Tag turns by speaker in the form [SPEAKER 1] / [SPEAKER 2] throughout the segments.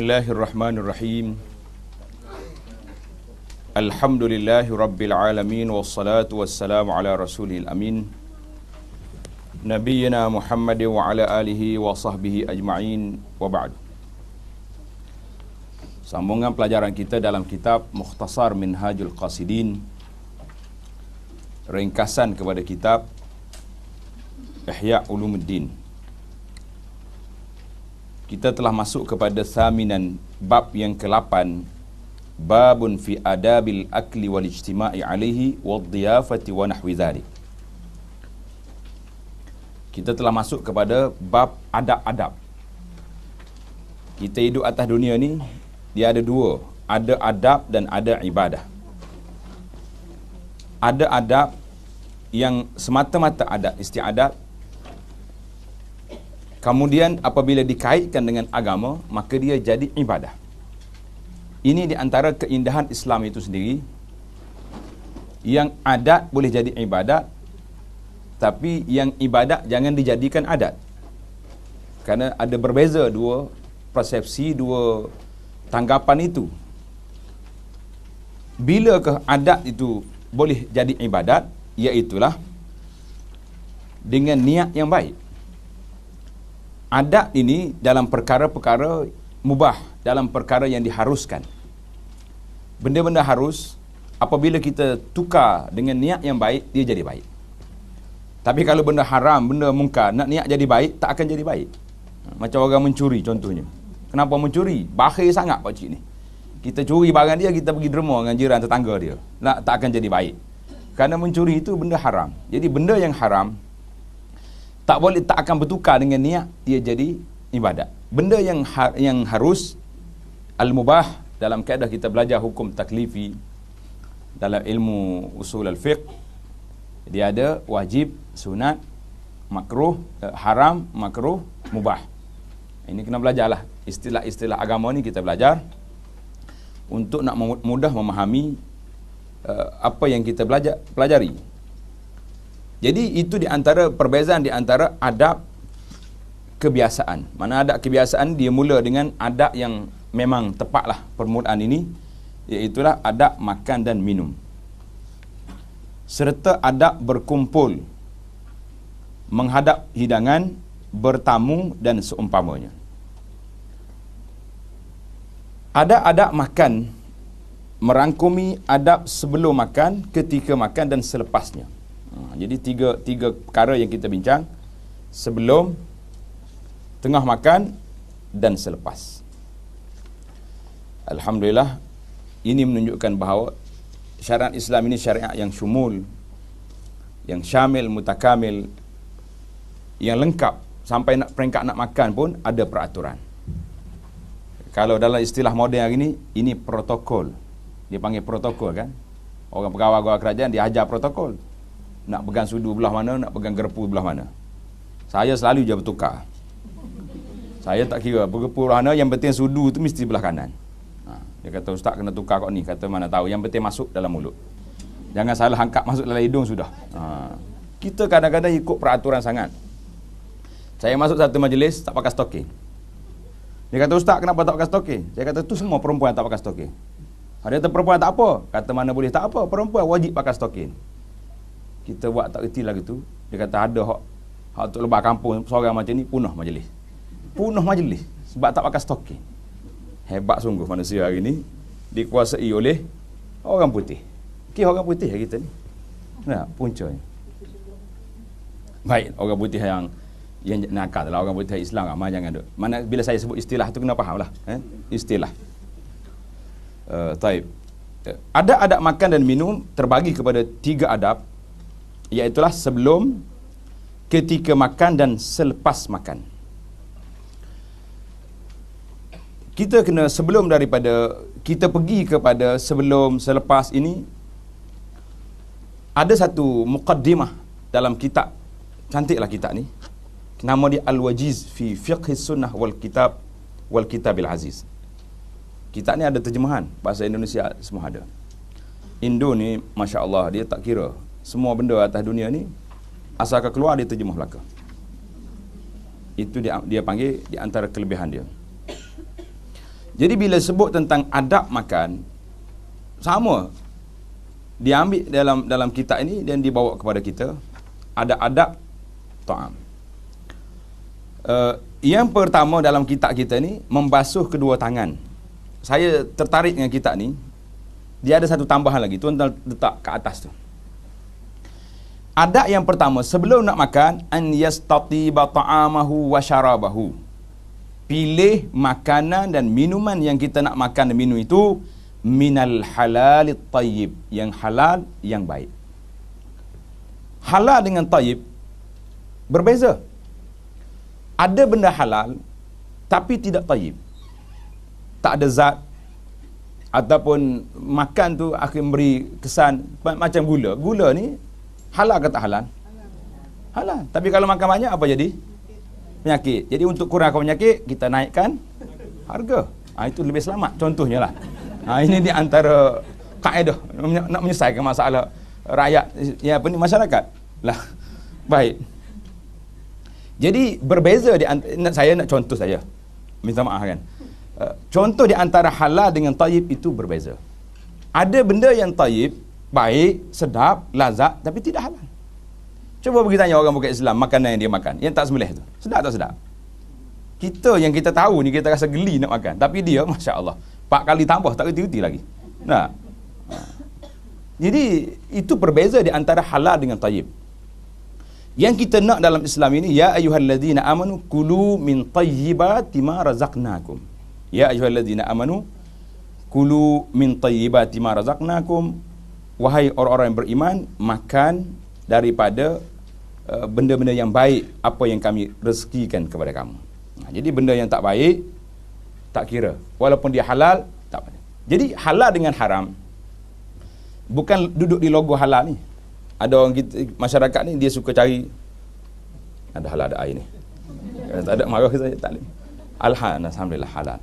[SPEAKER 1] Bismillahirrahmanirrahim. Alhamdulillahi rabbil alamin, wassalatu wassalamu ala rasulil amin, Nabiyyina Muhammad wa ala alihi wa sahbihi ajma'in, wa ba'du. Sambungan pelajaran kita dalam kitab Mukhtasar Minhajul Qasidin, ringkasan kepada kitab Ihya Ulumuddin. Kita telah masuk kepada thaminan, bab yang ke-8, babun fi adabil akli wal ijtima'i alaihi wad diyafati wa nahwi dhalik. Kita telah masuk kepada bab adab-adab. Kita hidup atas dunia ni, dia ada dua, ada adab dan ada ibadah. Ada adab yang semata-mata adab istiadat. Kemudian apabila dikaitkan dengan agama, maka dia jadi ibadah. Ini di antara keindahan Islam itu sendiri. Yang adat boleh jadi ibadat, tapi yang ibadat jangan dijadikan adat. Kerana ada berbeza dua persepsi, dua tanggapan itu. Bilakah adat itu boleh jadi ibadat? Iaitulah dengan niat yang baik. Adat ini dalam perkara-perkara mubah, dalam perkara yang diharuskan. Benda-benda harus, apabila kita tukar dengan niat yang baik, dia jadi baik. Tapi kalau benda haram, benda mungkar, nak niat jadi baik, tak akan jadi baik. Macam orang mencuri contohnya. Kenapa mencuri? Bakhil sangat pakcik ni. Kita curi barang dia, kita pergi derma dengan jiran tetangga dia. Tak akan jadi baik. Kerana mencuri itu benda haram. Jadi benda yang haram, tak akan bertukar dengan niat, dia jadi ibadat. Benda yang harus, al-mubah, dalam kaedah kita belajar hukum taklifi dalam ilmu usul al-fiqh, dia ada wajib, sunat, makruh, haram, makruh, mubah. Ini kena belajarlah. Istilah-istilah agama ni kita belajar untuk nak mudah memahami apa yang kita pelajari. Jadi itu di antara perbezaan di antara adab kebiasaan. Mana adab kebiasaan dia mula dengan adab yang memang tepatlah permulaan ini, iaitulah adab makan dan minum. Serta adab berkumpul, menghadap hidangan, bertamu dan seumpamanya. Adab-adab makan merangkumi adab sebelum makan, ketika makan dan selepasnya. Jadi tiga perkara yang kita bincang: sebelum, tengah makan dan selepas. Alhamdulillah, ini menunjukkan bahawa syariat Islam ini syariat yang syumul, yang syamil, mutakamil, yang lengkap. Sampai peringkat nak makan pun ada peraturan. Kalau dalam istilah moden hari ini protokol. Dia panggil protokol kan. Orang pegawai kerajaan dia ajar protokol. Nak pegang sudu belah mana, nak pegang gerpu belah mana. Saya selalu je bertukar. Saya tak kira bergerpu belah mana, yang penting sudu tu mesti belah kanan. Dia kata, ustaz kena tukar kau ni. Kata, mana tahu, yang penting masuk dalam mulut. Jangan salah angkat masuk dalam hidung sudah. Kita kadang-kadang ikut peraturan sangat. Saya masuk satu majlis tak pakai stocking. Dia kata, ustaz kenapa tak pakai stocking? Saya kata, tu semua perempuan tak pakai stocking. Dia kata, perempuan tak apa. Kata, mana boleh tak apa, perempuan wajib pakai stocking. Kita buat tak reti lagi tu. Dia kata ada hak untuk lebar kampung seorang macam ni, punah majlis. Punah majlis sebab tak pakai stocking. Hebat sungguh manusia hari ni, dikuasai oleh orang putih. Orang putih kita ni. Nah, puncanya. Baik, orang putih yang nakal lah, orang putih Islam ramai jangan duk. Mana bila saya sebut istilah tu kena fahamlah, istilah. Taib. Ada adab makan dan minum terbagi kepada 3 adab, iaitulah sebelum, ketika makan dan selepas makan. Kita kena sebelum daripada kita pergi kepada sebelum selepas ini, ada satu muqaddimah dalam kitab, cantiklah kitab ni. Nama dia Al-Wajiz fi Fiqh Sunnah wal Kitabil Aziz. Kitab ni ada terjemahan bahasa Indonesia, semua ada. Indo ni Masya Allah, dia tak kira semua benda atas dunia ni, asalkan keluar dia terjemah belaka. Itu dia panggil di antara kelebihan dia. Jadi bila sebut tentang adab makan, sama diambil dalam kitab ini dan dibawa kepada kita. Ada adab ta'am. Yang pertama dalam kitab kita ni, membasuh kedua tangan. Saya tertarik dengan kitab ni. Dia ada satu tambahan lagi, tuan letak ke atas tu. Adab yang pertama, sebelum nak makan, an yastatiba ta'amahu wa syarabahu. Pilih makanan dan minuman yang kita nak makan dan minum itu minal halalit tayyib, yang halal, yang baik. Halal dengan tayyib berbeza. Ada benda halal tapi tidak tayyib, tak ada zat, ataupun makan tu akan beri kesan macam gula. Gula ni halal ke tak halal? Halal. Tapi kalau makan banyak apa jadi? Penyakit. Jadi untuk kurangkan penyakit, kita naikkan harga. Itu lebih selamat contohnya lah. Ini di antara kaedah nak menyelesaikan masalah rakyat, ya apa ni, masyarakat lah. Baik. Jadi berbeza saya nak contoh saja. Minta maaf kan. Contoh di antara halal dengan tayyib itu berbeza. Ada benda yang tayyib, baik, sedap, lazat, tapi tidak halal. Cuba pergi tanya orang bukan Islam, makanan yang dia makan, yang tak sembelih tu, sedap tak sedap? Kita yang kita tahu ni, kita rasa geli nak makan, tapi dia, Masya Allah, 4 kali tambah, tak reti-reti lagi. Nah. Jadi, itu berbeza di antara halal dengan tayyib. Yang kita nak dalam Islam ini, ya ayyuhalladzina amanu kulu min tayyibati ma razaqnakum. Ya ayyuhalladzina amanu kulu min tayyibati ma razaqnakum. Wahai orang-orang yang beriman, makan daripada benda-benda yang baik apa yang kami rezekikan kepada kamu. Jadi benda yang tak baik tak kira, walaupun dia halal tak apa. Jadi halal dengan haram bukan duduk di logo halal ni. Ada orang kita, masyarakat ni dia suka cari ada halal ada air ni. Tak ada marah saya tak boleh. Alhamdulillah halal.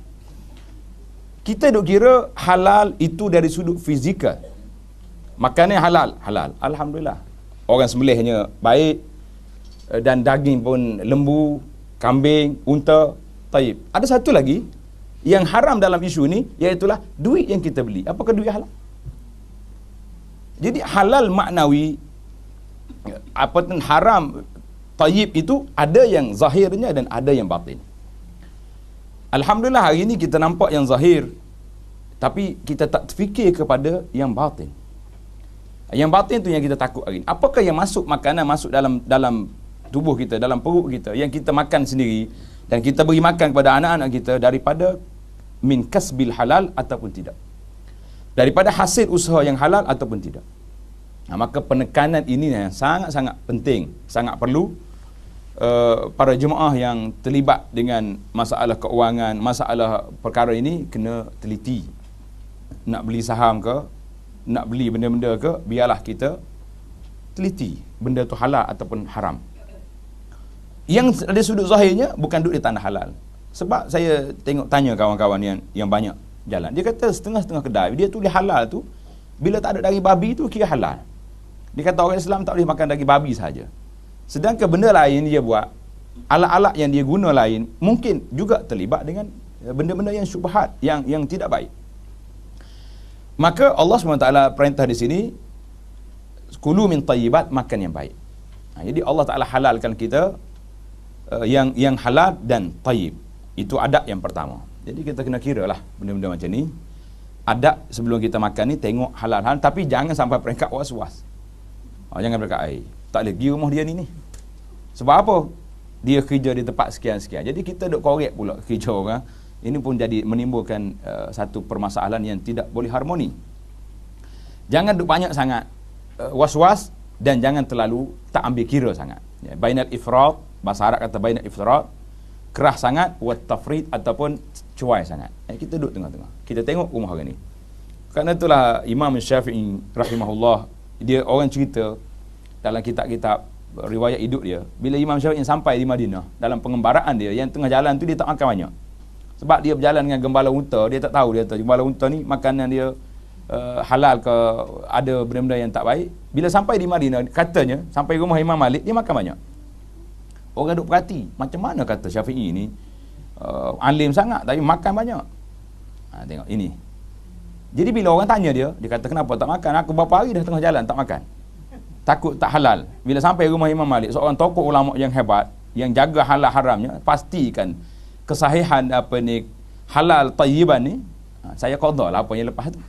[SPEAKER 1] Kita duk kira halal itu dari sudut fizikal. Makanan halal, halal. Alhamdulillah. Orang sembelihnya baik dan daging pun lembu, kambing, unta, taib. Ada satu lagi yang haram dalam isu ni, iaitulah duit yang kita beli. Apakah duit halal? Jadi halal maknawi, apapun haram tayyib itu ada yang zahirnya dan ada yang batin. Alhamdulillah hari ini kita nampak yang zahir, tapi kita tak fikir kepada yang batin. Yang batin tu yang kita takut hari ini. Apakah yang masuk makanan masuk dalam tubuh kita, dalam perut kita, yang kita makan sendiri dan kita beri makan kepada anak-anak kita daripada min kasbil halal ataupun tidak, daripada hasil usaha yang halal ataupun tidak. Maka penekanan ini yang sangat-sangat penting, sangat perlu para jemaah yang terlibat dengan masalah keuangan, masalah perkara ini kena teliti. Nak beli saham ke, nak beli benda-benda ke, biarlah kita teliti benda tu halal ataupun haram. Yang ada sudut zahirnya bukan duduk di tanah halal. Sebab saya tanya kawan-kawan yang banyak jalan, dia kata setengah-setengah kedai dia tulis halal tu, bila tak ada daging babi tu kira halal. Dia kata orang Islam tak boleh makan daging babi saja. Sedangkan benda lain dia buat, alat-alat yang dia guna lain mungkin juga terlibat dengan benda-benda yang syubhat, yang tidak baik. Maka Allah SWT perintah di sini, kulu min tayyibat, makan yang baik. Jadi Allah Ta'ala halalkan kita yang halal dan tayyib. Itu adab yang pertama. Jadi kita kena kira lah benda-benda macam ni. Adab sebelum kita makan ni, tengok halal-halal, tapi jangan sampai peringkat was-was. Jangan peringkat air. Tak boleh pergi rumah dia ni. Sebab apa? Dia kerja di tempat sekian-sekian. Jadi kita duk korek pula kerja orang. Ini pun jadi menimbulkan satu permasalahan yang tidak boleh harmoni. Jangan duk banyak sangat was-was dan jangan terlalu tak ambil kira sangat. Bainal ifrat, bahasa Arab kata bainal ifrat, kerah sangat, wat tafrid ataupun cuai sangat. Kita duduk tengah-tengah. Kita tengok rumah orang ni. Kerana itulah Imam Syafi'i rahimahullah, dia orang cerita dalam kitab-kitab riwayat hidup dia, bila Imam Syafi'i sampai di Madinah, dalam pengembaraan dia, yang tengah jalan tu dia tak makan banyak. Sebab dia berjalan dengan gembala unta, dia tak tahu, dia tahu gembala unta ni makanan dia halal ke ada benda-benda yang tak baik. Bila sampai di Madinah, katanya sampai rumah Imam Malik, dia makan banyak. Orang duk perhati, macam mana kata Syafi'i ni alim sangat tapi makan banyak. Tengok ini. Jadi bila orang tanya dia kata kenapa tak makan? Aku berapa hari dah tengah jalan tak makan. Takut tak halal. Bila sampai rumah Imam Malik, seorang tokoh ulama yang hebat, yang jaga halal haramnya, pastikan kesahihan halal tayyiban ni, saya qada lah apa yang lepas tu.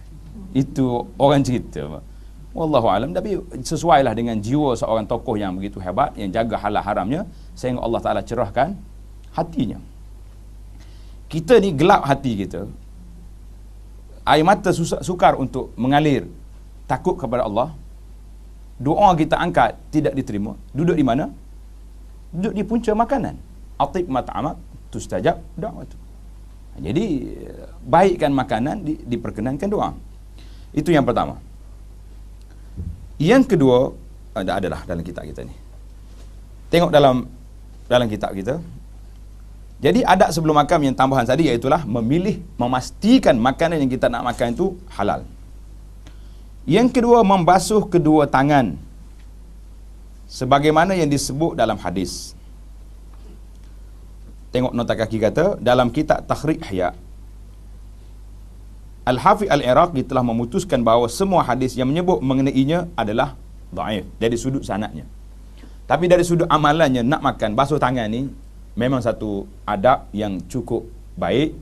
[SPEAKER 1] Itu orang cerita. Wallahu alam, tapi sesuailah dengan jiwa seorang tokoh yang begitu hebat, yang jaga halal haramnya, sehingga Allah Taala cerahkan hatinya. Kita ni gelap hati kita. Air mata sukar untuk mengalir, takut kepada Allah. Doa kita angkat tidak diterima. Duduk di mana? Duduk di punca makanan. Atib mat'amak tustajab da'watu. Jadi baikkan makanan, diperkenankan doa. Itu yang pertama. Yang kedua, adalah dalam kitab kita ni. Tengok dalam kitab kita. Jadi adab sebelum makan yang tambahan tadi, iaitulah memilih, memastikan makanan yang kita nak makan itu halal. Yang kedua, membasuh kedua tangan, sebagaimana yang disebut dalam hadis. Tengok nota kaki kata, dalam kitab Takhrij Ihya, Al-Hafiz Al-Iraqi telah memutuskan bahawa semua hadis yang menyebut mengenainya adalah dhaif dari sudut sanadnya. Tapi dari sudut amalannya, nak makan basuh tangan ni memang satu adab yang cukup baik,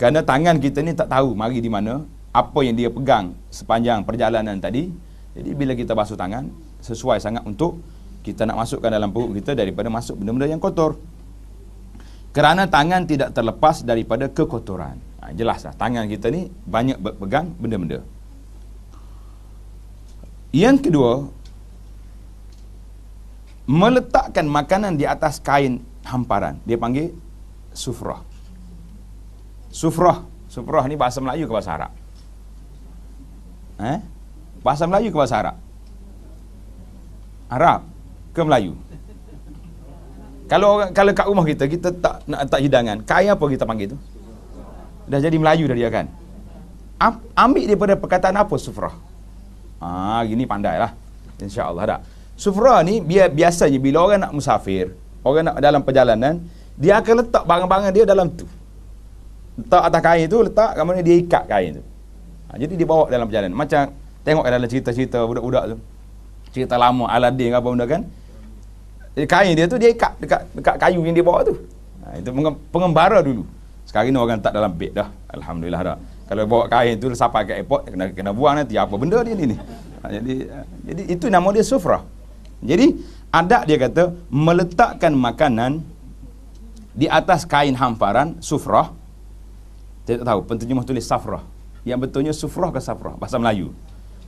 [SPEAKER 1] kerana tangan kita ni tak tahu mari di mana, apa yang dia pegang sepanjang perjalanan tadi. Jadi bila kita basuh tangan, sesuai sangat untuk kita nak masukkan dalam perut kita daripada masuk benda-benda yang kotor. Kerana tangan tidak terlepas daripada kekotoran. Jelaslah, tangan kita ni banyak berpegang benda-benda. Yang kedua, meletakkan makanan di atas kain hamparan. Dia panggil sufrah. Sufrah ni bahasa Melayu ke bahasa Arab? Bahasa Melayu ke bahasa Arab? Arab ke Melayu? Kalau kat rumah kita tak nak letak hidangan, kain apa kita panggil tu? Dah jadi Melayu dah dia kan? Ambil daripada perkataan apa sufrah? Gini pandai lah. InsyaAllah dah. Sufrah ni biasanya bila orang nak musafir, orang nak dalam perjalanan, dia akan letak barang-barang dia dalam tu. Letak atas kain tu, letak, kemudian dia ikat kain tu. Jadi dia bawa dalam perjalanan. Macam tengok dalam cerita-cerita budak-budak tu. Cerita lama Aladdin apa benda kan. Kain dia tu dia ikat dekat kayu yang dia bawa tu. Itu pengembara dulu. Sekarang ni orang tak dalam beg dah. Alhamdulillah dah. Kalau bawa kain tu sampai ke airport kena buang nanti apa benda dia ni. Jadi itu nama dia sufrah. Jadi adab dia kata meletakkan makanan di atas kain hamparan sufrah. Saya tak tahu penterjemah tulis safrah. Yang betulnya sufrah ke safrah bahasa Melayu.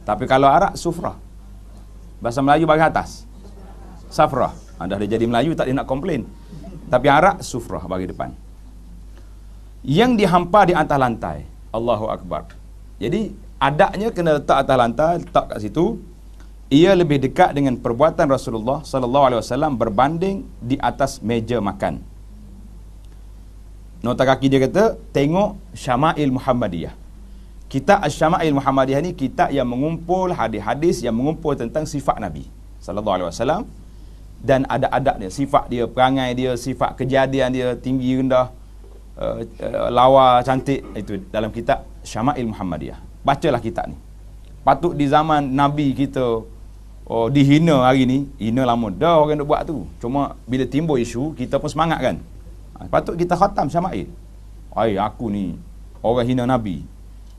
[SPEAKER 1] Tapi kalau Arab sufrah. Bahasa Melayu bahagian atas. Safrah. Dah dia jadi Melayu tak dia nak komplain. Tapi Arab sufrah bahagian depan. Yang dihampar di atas lantai. Allahu Akbar. Jadi adabnya kena letak atas lantai, letak kat situ. Ia lebih dekat dengan perbuatan Rasulullah sallallahu alaihi wasallam berbanding di atas meja makan. Nota kaki dia kata, tengok Syama'il Muhammadiyah. Kitab Syama'il Muhammadiyah ni kitab yang mengumpul hadis-hadis yang mengumpul tentang sifat Nabi sallallahu alaihi wasallam dan adab-adab dia, sifat dia, perangai dia, sifat kejadian dia, tinggi rendah, lawa cantik, itu dalam kitab Syama'il Muhammadiyah. Bacalah kitab ni. Patut di zaman Nabi kita dihina hari ni, hina lama dah orang nak buat tu. Cuma bila timbul isu, kita pun semangat kan. Patut kita khatam Syama'il. Aku ni orang hina Nabi.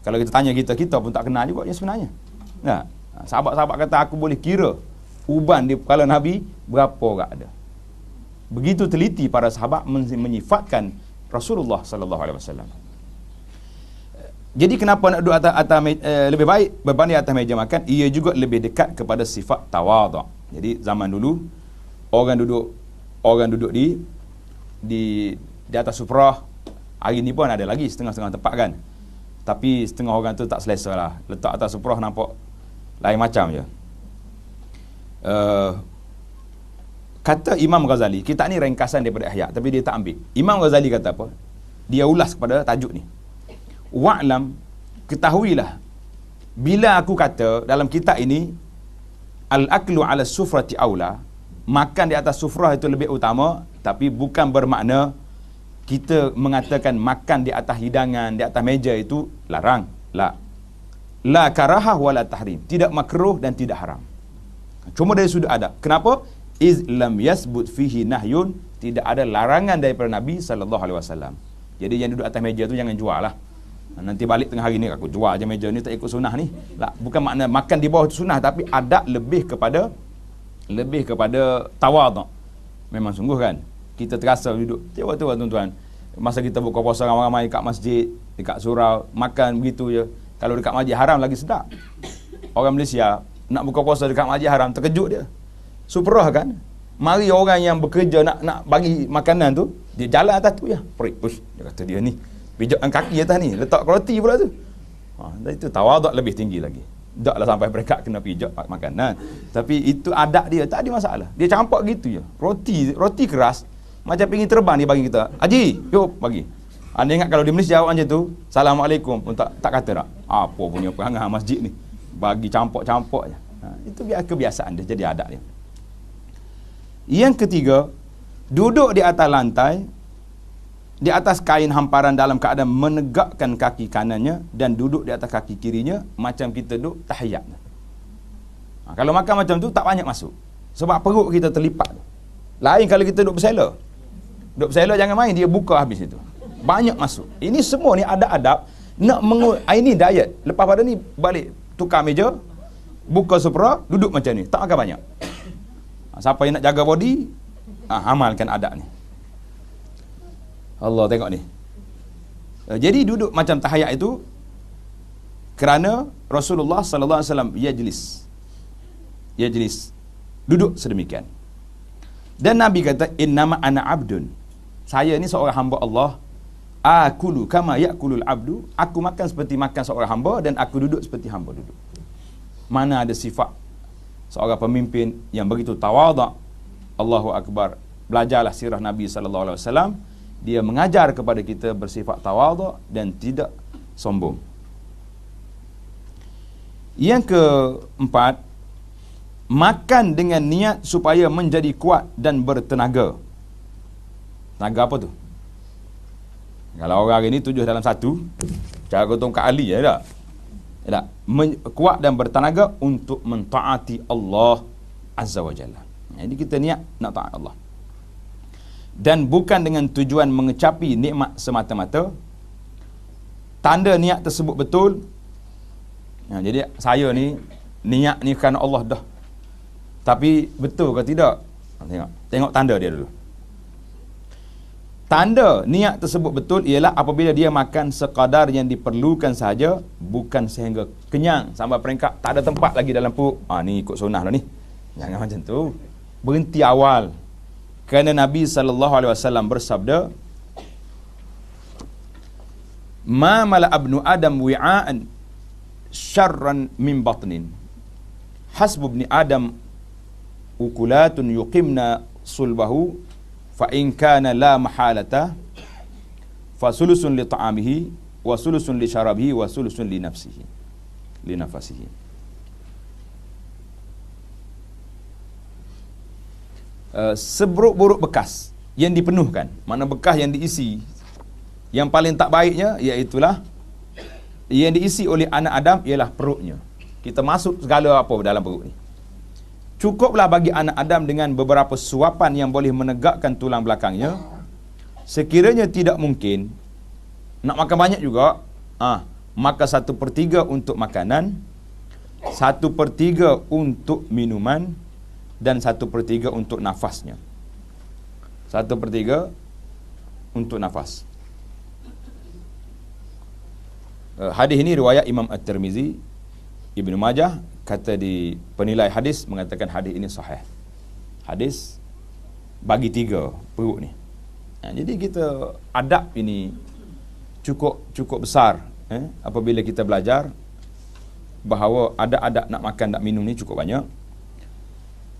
[SPEAKER 1] Kalau kita tanya kita pun tak kenal juga dia sebenarnya. Nah, sahabat-sahabat kata aku boleh kira uban di kepala Nabi berapa orang ada. Begitu teliti para sahabat menyifatkan Rasulullah sallallahu alaihi wasallam. Jadi kenapa nak duduk atas lebih baik berbanding atas meja makan? Ia juga lebih dekat kepada sifat tawaduk. Jadi zaman dulu orang duduk di atas sufrah. Hari ni pun ada lagi setengah-setengah tempat kan. Tapi setengah orang tu tak selesa lah. Letak atas sufrah nampak lain macam je. Kata Imam Ghazali, kita ni ringkasan daripada Ihya, tapi dia tak ambil. Imam Ghazali kata apa? Dia ulas kepada tajuk ni. Wa'lam, ketahuilah, bila aku kata dalam kitab ini al-aklu ala sufrati aula, makan di atas sufrah itu lebih utama, tapi bukan bermakna kita mengatakan makan di atas hidangan, di atas meja itu larang. La karahah wala tahrim. Tidak makruh dan tidak haram. Cuma dari sudut adab. Kenapa? Iz lam yasbut fihi nahyun. Tidak ada larangan daripada Nabi SAW. Jadi yang duduk atas meja tu jangan jual lah. Nanti balik tengah hari ni aku jual je meja ni, tak ikut sunnah ni. Bukan makna makan di bawah itu sunnah, tapi adab lebih kepada tawaduk. Memang sungguh kan kita terasa duduk tengok tuan-tuan, masa kita buka puasa ramai-ramai dekat masjid, dekat surau, makan begitu je. Kalau dekat masjid haram lagi sedap. Orang Malaysia nak buka puasa dekat masjid haram, terkejut dia. Suprah kan? Mari orang yang bekerja nak bagi makanan tu, dia jalan atas tu ya. Push, dia kata dia ni pijakkan kaki atas ni, letak roti pula tu. Itu tawaduk lebih tinggi lagi. Taklah sampai mereka kena pijak makanan. Tapi itu adab dia, tak ada masalah. Dia campak gitu je. Roti keras, macam pingin terbang dia bagi kita. Haji, yuk bagi. Anda ingat kalau di Malaysia jawab macam tu, Assalamualaikum pun tak kata tak. Apa punya perangai masjid ni. Bagi campur-campur je. Itu kebiasaan dia, jadi adab dia. Yang ketiga, duduk di atas lantai, di atas kain hamparan dalam keadaan menegakkan kaki kanannya dan duduk di atas kaki kirinya macam kita duduk tahiyat. Kalau makan macam tu tak banyak masuk. Sebab perut kita terlipat. Lain kalau kita duduk bersela. Duduk bersela jangan main, dia buka habis itu. Banyak masuk. Ini semua ni adab-adab nak ini diet. Lepas pada ni balik tukar meja, buka supra, duduk macam ni. Tak makan banyak. Siapa yang nak jaga body, amalkan adab ni. Allah tengok ni. Jadi duduk macam tahiyat itu kerana Rasulullah sallallahu alaihi wasallam yajlis duduk sedemikian. Dan Nabi kata innama ana abdun. Saya ni seorang hamba Allah. Akulu kama yakulul abdu. Aku makan seperti makan seorang hamba dan aku duduk seperti hamba duduk. Mana ada sifat seorang pemimpin yang begitu tawaduk. Allahu akbar. Belajarlah sirah Nabi sallallahu alaihi wasallam. Dia mengajar kepada kita bersifat tawaduk dan tidak sombong. Yang keempat, makan dengan niat supaya menjadi kuat dan bertenaga. Tenaga apa tu? Kalau orang hari ni 7 dalam 1, cara gotong Kak Ali ya tak? Ya tak? Kuat dan bertenaga untuk mentaati Allah Azza wa Jalla. Jadi kita niat nak taat Allah. Dan bukan dengan tujuan mengecapi nikmat semata-mata. Tanda niat tersebut betul. Jadi saya ni niat ni kerana Allah dah. Tapi betul ke tidak? Tengok tanda dia dulu. Tanda niat tersebut betul ialah apabila dia makan sekadar yang diperlukan sahaja, bukan sehingga kenyang sampai peringkat tak ada tempat lagi dalam perut. Ni ikut sunnah lah ni. Jangan macam tu. Berhenti awal. Kerana Nabi SAW bersabda, Ma mala abnu Adam wi'aan syarran min batnin. Hasbu ibni Adam ukulatun yuqimna sulbahu fa in kana la mahalata fa sulusun li ta'amihi wa sulusun li syarabihi wa sulusun li nafsihi li nafasihi. Seburuk-buruk bekas yang dipenuhkan, mana bekas yang diisi, yang paling tak baiknya iaitulah yang diisi oleh anak Adam ialah perutnya. Kita masuk segala apa dalam perut ni. Cukuplah bagi anak Adam dengan beberapa suapan yang boleh menegakkan tulang belakangnya. Sekiranya tidak mungkin nak makan banyak juga, maka 1/3 untuk makanan, 1/3 untuk minuman, dan 1/3 untuk nafasnya. 1/3 untuk nafas. Hadis ini riwayat Imam At-Tirmizi, Ibnu Majah kata di penilai hadis mengatakan hadis ini sahih. Hadis bagi 3 perut ni. Jadi kita adab ini cukup besar apabila kita belajar bahawa ada adab nak makan nak minum ni cukup banyak.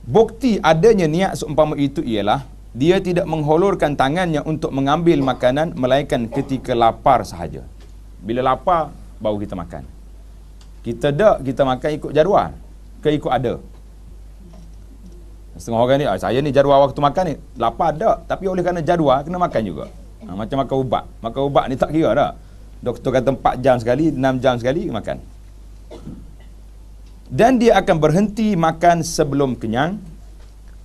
[SPEAKER 1] Bukti adanya niat seumpama itu ialah dia tidak mengholorkan tangannya untuk mengambil makanan melainkan ketika lapar sahaja. Bila lapar baru kita makan. Kita makan ikut jadual ke ikut ada. Setengah orang ni saya ni jadual waktu makan ni lapar tak, tapi oleh kerana jadual kena makan juga. Macam makan ubat. Makan ubat ni tak kira dah. Doktor kata 4 jam sekali, 6 jam sekali makan. Dan dia akan berhenti makan sebelum kenyang.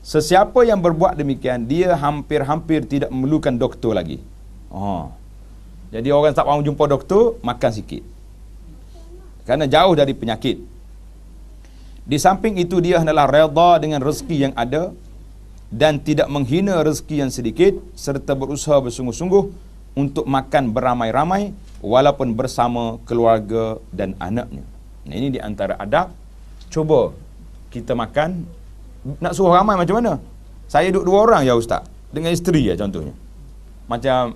[SPEAKER 1] Sesiapa yang berbuat demikian, dia hampir-hampir tidak memerlukan doktor lagi. Jadi orang tak mahu jumpa doktor, makan sikit. Kerana jauh dari penyakit. Di samping itu, dia hendaklah redha dengan rezeki yang ada dan tidak menghina rezeki yang sedikit, serta berusaha bersungguh-sungguh untuk makan beramai-ramai walaupun bersama keluarga dan anaknya. Ini di antara adab. Cuba kita makan, nak suruh ramai macam mana? Saya duduk 2 orang ya ustaz, dengan isteri ya contohnya. Macam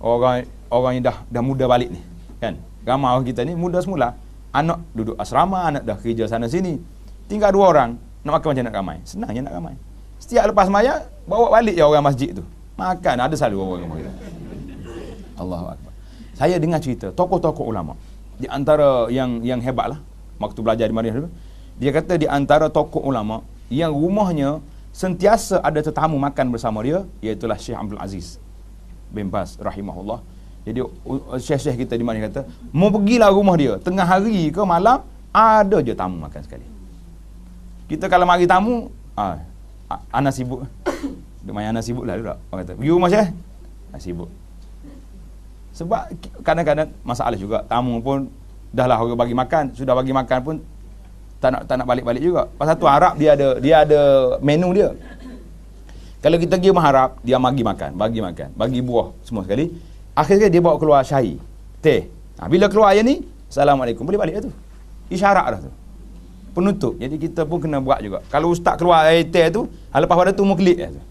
[SPEAKER 1] orang yang dah muda balik ni, kan? Ramai orang kita ni muda semula. Anak duduk asrama, anak dah kerja sana sini. Tinggal 2 orang, nak makan macam nak ramai. Senang je nak ramai. Setiap lepas sembahyang, bawa balik je orang masjid tu. Makan, ada selalu orang rumah kita. Allahu Akbar. Saya dengar cerita tokoh-tokoh ulama. Di antara yang hebatlah, waktu belajar di Madinah dulu, dia kata di antara tokoh ulama yang rumahnya sentiasa ada tetamu makan bersama dia, iaitulah Syekh Abdul Aziz bin Baz rahimahullah. Jadi syekh-syekh kita di mana kata, mau pergilah rumah dia, tengah hari ke malam, ada je tamu makan sekali. Kita kalau mari tamu, ana sibuk. Duk main ana sibuk lah dulu. Orang kata, pergi rumah Syekh? Sibuk. Sebab kadang-kadang masalah juga, tamu pun dahlah orang bagi makan, sudah bagi makan pun tak nak balik-balik juga. Pasal tu Arab dia ada menu dia. Kalau kita pergi rumah Arab, dia bagi makan, bagi buah semua sekali. Akhirnya dia bawa keluar syai, teh. Bila keluar air ni, Assalamualaikum, boleh balik dah tu. Isyarat dah tu. Penutup. Jadi kita pun kena buat juga. Kalau ustaz keluar air teh tu, lepas pada tu mau klik dah tu.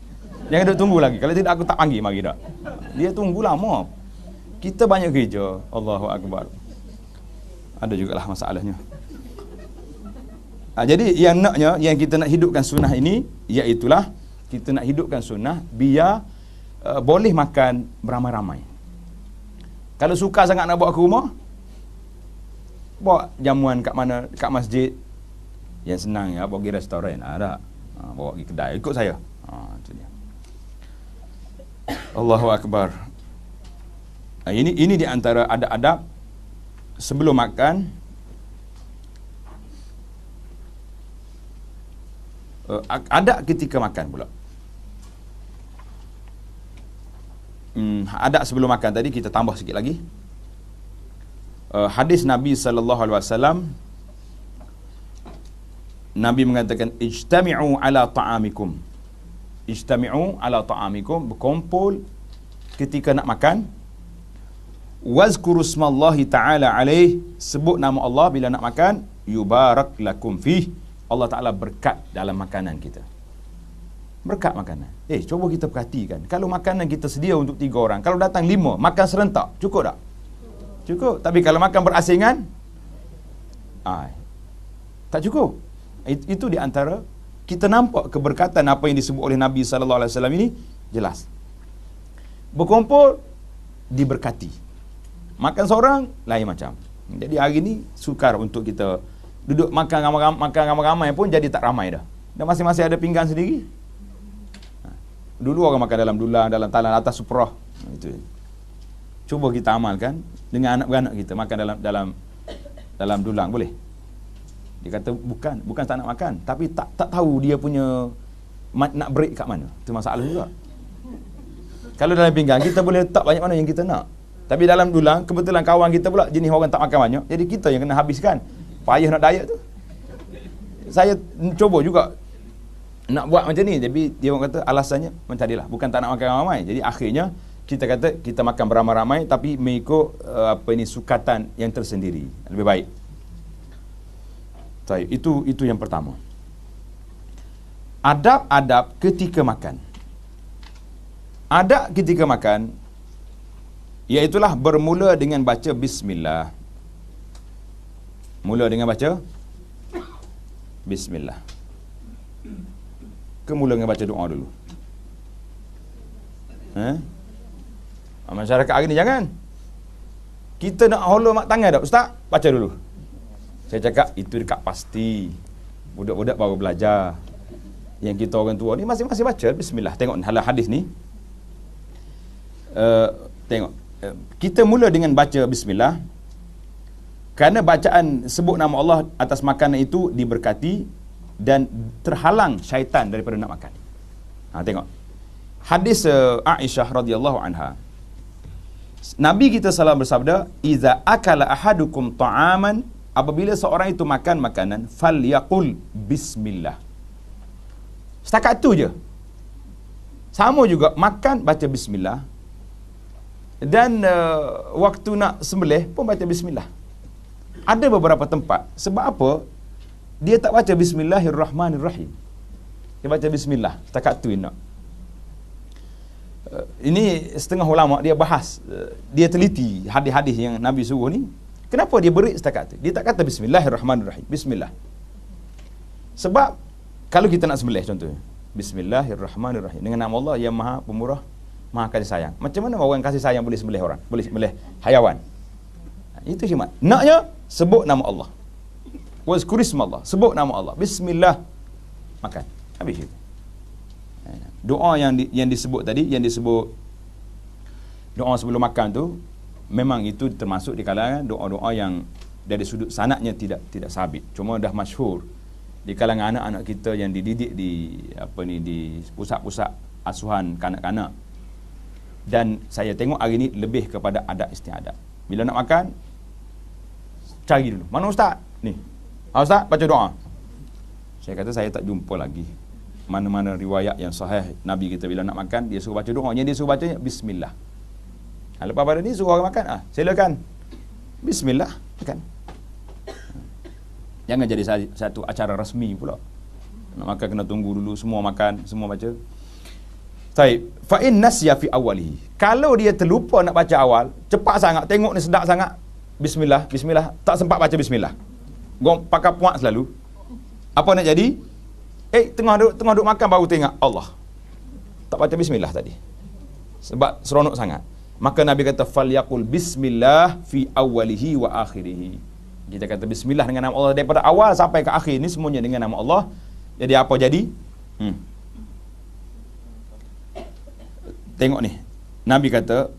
[SPEAKER 1] Jangan duduk tunggu lagi. Kalau tidak aku tak panggil mari dah. Dia tunggu lama. Kita banyak kerja. Allahu Akbar. Ada jugalah masalahnya. Jadi yang kita nak hidupkan sunnah ini, iaitulah kita nak hidupkan sunnah biar boleh makan beramai-ramai. Kalau suka sangat nak bawa ke rumah, bawa jamuan kat mana, kat masjid. Yang senang ya, bawa pergi restoran. Ada. Bawa pergi kedai. Ikut saya. Itu dia. Allahu Akbar. Ini di antara adab-adab sebelum makan. Adab ketika makan pula. Adab sebelum makan tadi kita tambah sikit lagi. Hadis Nabi sallallahu alaihi wasallam, Nabi mengatakan ijtami'u ala ta'amikum. Ijtami'u ala ta'amikum, berkumpul ketika nak makan. Wazkuru ismallahi ta'ala alaih, sebut nama Allah bila nak makan. Yubarak lakum fih, Allah Ta'ala berkat dalam makanan kita. Berkat makanan. Cuba kita perhatikan. Kalau makanan kita sedia untuk 3 orang, kalau datang 5, makan serentak, cukup tak? Cukup. Tapi kalau makan berasingan, tak cukup. Itu di antara kita nampak keberkatan apa yang disebut oleh Nabi sallallahu alaihi wasallam ini jelas. Berkumpul diberkati. Makan seorang lain macam. Jadi hari ni sukar untuk kita duduk makan ramai-ramai pun jadi tak ramai dah. Dan masing-masing ada pinggan sendiri. Dulu orang makan dalam dulang, dalam talan, atas suprah. Itu. Cuba kita amalkan dengan anak-beranak kita makan dalam dulang, boleh? Dia kata bukan tak nak makan, tapi tak tahu dia punya nak break kat mana. Itu masalah juga. Kalau dalam pinggan kita boleh letak banyak mana yang kita nak. Tapi dalam dulang kebetulan kawan kita pula jenis orang tak makan banyak, jadi kita yang kena habiskan. Payah nak diet tu. Saya cuba juga nak buat macam ni, tapi dia orang kata alasannya macam tadilah, bukan tak nak makan ramai. Jadi akhirnya kita kata kita makan beramai-ramai tapi mengikut sukatan yang tersendiri. Lebih baik. Itu yang pertama. Adab-adab ketika makan. Adab ketika makan iaitulah bermula dengan baca bismillah. Mula dengan baca bismillah. Mula dengan baca doa dulu. Masyarakat hari ni jangan. Kita nak hollow mak tangan tak? Ustaz, baca dulu. Saya cakap, itu dekat pasti. Budak-budak baru belajar. Yang kita orang tua ni masing-masing baca bismillah. Tengok hadis ni. Tengok, kita mula dengan baca bismillah, kerana bacaan sebut nama Allah atas makanan itu diberkati dan terhalang syaitan daripada nak makan. Tengok hadis Aisyah radhiyallahu anha, Nabi kita salam bersabda, iza akala ahadukum ta'aman, apabila seorang itu makan makanan, falyaqul bismillah. Setakat tu je. Sama juga makan baca bismillah, dan waktu nak sembelih pun baca bismillah. Ada beberapa tempat, sebab apa dia tak baca bismillahirrahmanirrahim, dia baca bismillah setakat tu nak. Ini setengah ulama dia bahas, dia teliti hadis-hadis yang Nabi suruh ni, kenapa dia beri setakat tu, dia tak kata bismillahirrahmanirrahim, bismillah. Sebab kalau kita nak sembelih contohnya, bismillahirrahmanirrahim, dengan nama Allah yang maha pemurah, maha kasih sayang. Macam mana orang kasih sayang boleh sembelih orang, boleh sembelih hayawan? Itu hikmat. Naknya sebut nama Allah, wazkurisma Allah, sebut nama Allah, bismillah, makan, habis itu. Doa yang disebut tadi, yang disebut doa sebelum makan tu, memang itu termasuk di kalangan doa-doa yang dari sudut sanadnya tidak sabit, cuma dah masyhur di kalangan anak-anak kita yang dididik di di pusat-pusat asuhan kanak-kanak. Dan saya tengok hari ni lebih kepada adab istiadat. Bila nak makan, cari dulu, mana ustaz ni, ustaz baca doa. Saya kata saya tak jumpa lagi mana-mana riwayat yang sahih Nabi kita bila nak makan dia suruh baca doa. Yang dia suruh bacanya bismillah. Lepas pada ni suruh orang makan, silakan bismillah, makan. Jangan jadi satu acara rasmi pula. Nak makan kena tunggu dulu semua makan, semua baca. Baik, fa in nasya fi awwalihi. Kalau dia terlupa nak baca awal, cepat sangat, tengok ni sedap sangat, bismillah, bismillah, tak sempat baca bismillah. Gong pakai puak selalu. Apa nak jadi? Tengah duduk makan baru tengok Allah, tak baca bismillah tadi. Sebab seronok sangat. Maka Nabi kata falyaqul bismillah fi awwalihi wa akhirihi. Kita kata bismillah dengan nama Allah daripada awal sampai ke akhir, ni semuanya dengan nama Allah. Jadi apa jadi? Tengok ni, Nabi kata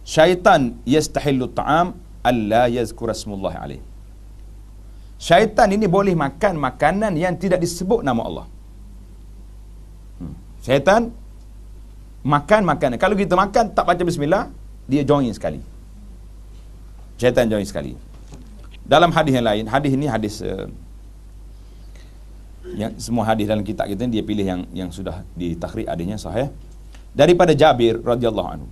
[SPEAKER 1] syaitan yastahillu ta'am alla yazkura smullahi alaih. Syaitan ini boleh makan makanan yang tidak disebut nama Allah. Syaitan makan makanan, kalau kita makan tak baca bismillah, dia join sekali. Syaitan join sekali. Dalam hadis yang lain, hadis ini hadis yang semua hadis dalam kitab kita dia pilih yang sudah ditakhrij adanya sahih, daripada Jabir radhiyallahu anhu.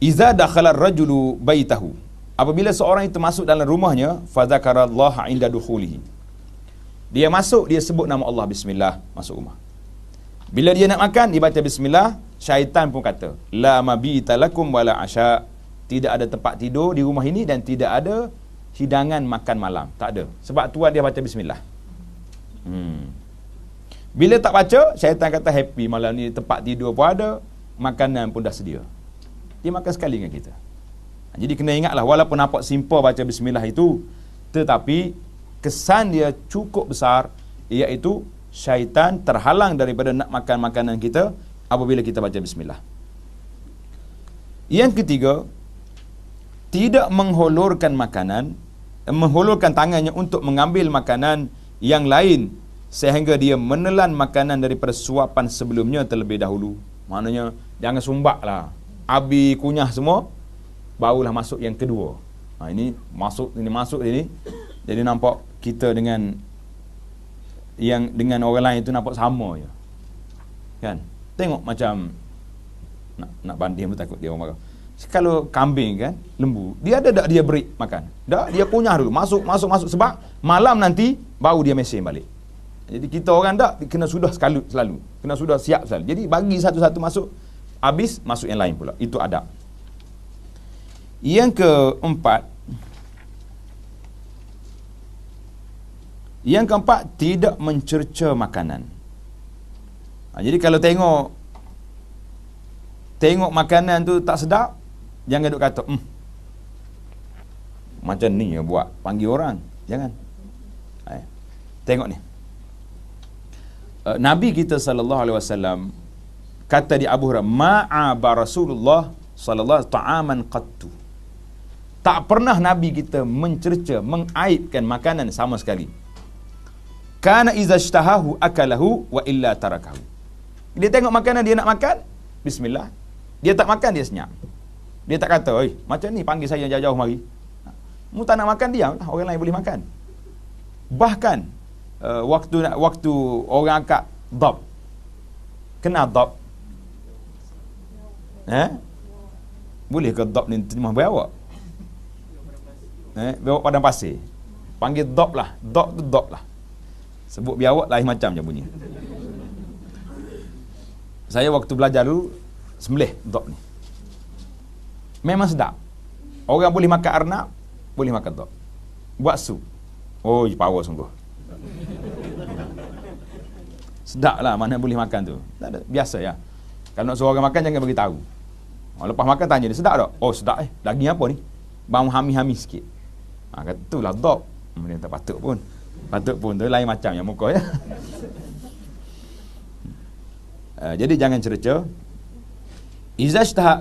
[SPEAKER 1] Iza dakhala ar-rajulu baitahu, apabila seorang itu masuk dalam rumahnya, fa zakarallaha inda dukhulihi, dia masuk, dia sebut nama Allah, bismillah, masuk rumah. Bila dia nak makan, dia baca bismillah. Syaitan pun kata la mabita lakum wala asya, tidak ada tempat tidur di rumah ini dan tidak ada hidangan makan malam, tak ada. Sebab tuan dia baca bismillah. Bila tak baca, syaitan kata happy, malam ni tempat tidur pun ada, makanan pun dah sedia, dia makan sekali dengan kita. Jadi kena ingatlah, walaupun nampak simple baca bismillah itu, tetapi kesan dia cukup besar, iaitu syaitan terhalang daripada nak makan makanan kita apabila kita baca bismillah. Yang ketiga, tidak menghulurkan makanan, menghulurkan tangannya untuk mengambil makanan yang lain sehingga dia menelan makanan daripada suapan sebelumnya terlebih dahulu. Maknanya jangan sumbaklah, habis kunyah semua barulah masuk yang kedua. Ini masuk ini, jadi nampak kita dengan orang lain itu nampak sama je, kan? Tengok macam nak banding pun takut dia orang marah. Kalau kambing kan, lembu, dia ada tak dia beri makan? Tak, dia kunyah dulu, masuk sebab malam nanti baru dia mesin balik. Jadi kita orang tak kena sudah selalu kena sudah siap selalu. Jadi bagi satu-satu masuk, habis masuk yang lain pula. Itu adab. Yang keempat, tidak mencerca makanan. Jadi kalau tengok makanan tu tak sedap, jangan duk kata macam ni ya buat, panggil orang. Jangan. Tengok ni, Nabi kita sallallahu alaihi wasallam kata di Abu Hurairah, ma'aba Rasulullah sallallahu alaihi ta'aman qattu. Tak pernah Nabi kita mencerca, mengaibkan makanan sama sekali. Kana iza ishtahahu akalahu wa illa tarakahu. Dia tengok makanan dia nak makan, bismillah. Dia tak makan, dia senyap. Dia tak kata, "Oi, macam ni panggil saya jauh-jauh mari." Mu tak nak makan, diam lah, orang lain boleh makan. Bahkan waktu orang akak dhab. Kena dhab. Boleh ke dhab ni terjemah biawak? Biawak padang pasir. Panggil dhab lah. Dhab tu dhab lah. Sebut biawak lain macam je bunyi. Saya waktu belajar dulu sembelih dhab ni. Memang sedap. Orang boleh makan arnab, boleh makan dhab. Buat sup. Oh, power sungguh. Sedap lah mana boleh makan tu. Tak ada, biasa ya. Kalau nak suruh orang makan jangan bagi tahu. Lepas makan tanya dia, sedap tak? Oh, sedap Lagi apa ni? Bang hami-hami sikit. Kata tu lah dhab. Dia tak patut pun. Patut pun tu lain macam yang muka ya. Jadi jangan cerca.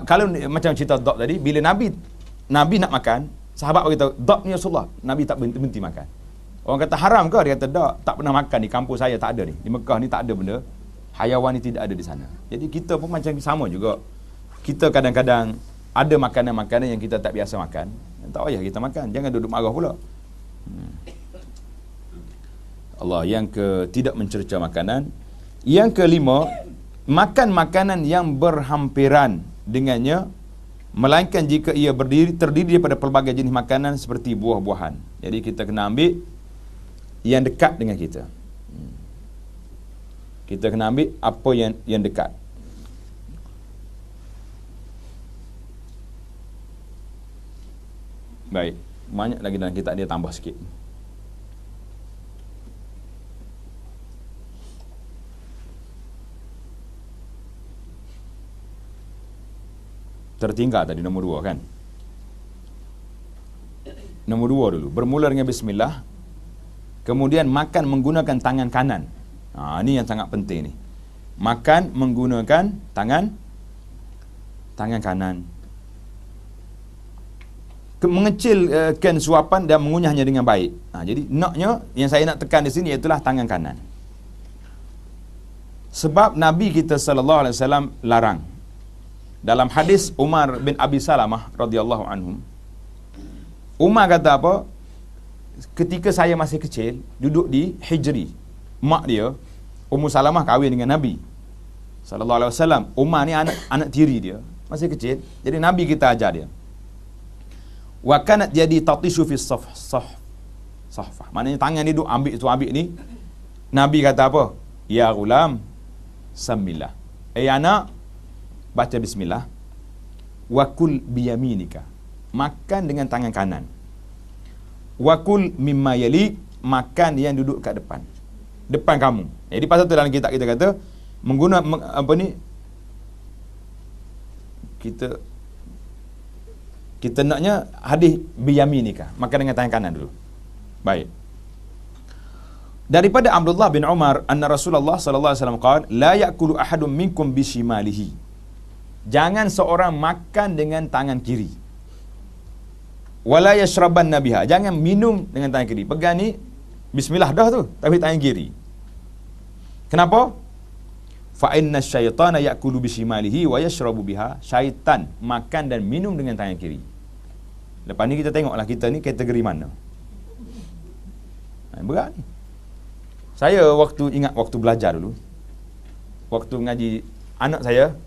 [SPEAKER 1] Kalau macam cerita dhab tadi, bila Nabi nak makan, sahabat beritahu, dhab ni Rasulullah. Nabi tak berhenti makan. Orang kata haram ke? Dia kata tak pernah makan di kampung saya, tak ada ni. Di Mekah ni tak ada benda. Hayawan ni tidak ada di sana. Jadi kita pun macam sama juga. Kita kadang-kadang ada makanan-makanan yang kita tak biasa makan. Tak payah kita makan. Jangan duduk marah pula. Allah. Yang tidak mencerca makanan. Yang kelima, makan makanan yang berhampiran dengannya, melainkan jika ia terdiri daripada pelbagai jenis makanan seperti buah-buahan. Jadi kita kena ambil yang dekat dengan kita. Kita kena ambil apa yang dekat. Baik, banyak lagi dalam kitab dia, tambah sikit. Tertinggal tadi nombor 2 kan. Nombor 2 dulu. Bermula dengan bismillah. Kemudian makan menggunakan tangan kanan. Ini yang sangat penting ni. Makan menggunakan tangan kanan. Mengecilkan suapan dan mengunyahnya dengan baik. Jadi naknya yang saya nak tekan di sini ialah tangan kanan. Sebab Nabi kita sallallahu alaihi wasallam larang. Dalam hadis Umar bin Abi Salamah radhiyallahu anhum, Umar kata apa? Ketika saya masih kecil, duduk di Hijri, mak dia Ummu Salamah kahwin dengan Nabi sallallahu alaihi wasallam. Umar ni anak tiri dia, masih kecil. Jadi Nabi kita ajar dia. Wa kanat jadi tatishu fi sahfah. Maknanya tangan dia duk ambil ni. Nabi kata apa? Ya ghulam, samillah. Anak, baca bismillah. Wa kul biyaminika. Makan dengan tangan kanan. Wa kul mimma yali, makan yang duduk kat depan kamu. Jadi pasal tu dalam kitab kita kata kita naknya hadis biyaminika, makan dengan tangan kanan dulu. Baik. Daripada Abdullah bin Umar anna Rasulullah sallallahu alaihi wasallam qala la ya'kulu ahadun minkum bishimalihi. Jangan seorang makan dengan tangan kiri. Wala yashrabanna biha. Jangan minum dengan tangan kiri. Pegang ni bismillah dah tu, tapi tangan kiri. Kenapa? Fa inna syaitana ya'kulu bishimalihi wa yashrabu biha. Syaitan makan dan minum dengan tangan kiri. Lepas ni kita tengoklah kita ni kategori mana. Berat ni. Saya waktu belajar dulu, waktu mengaji, anak saya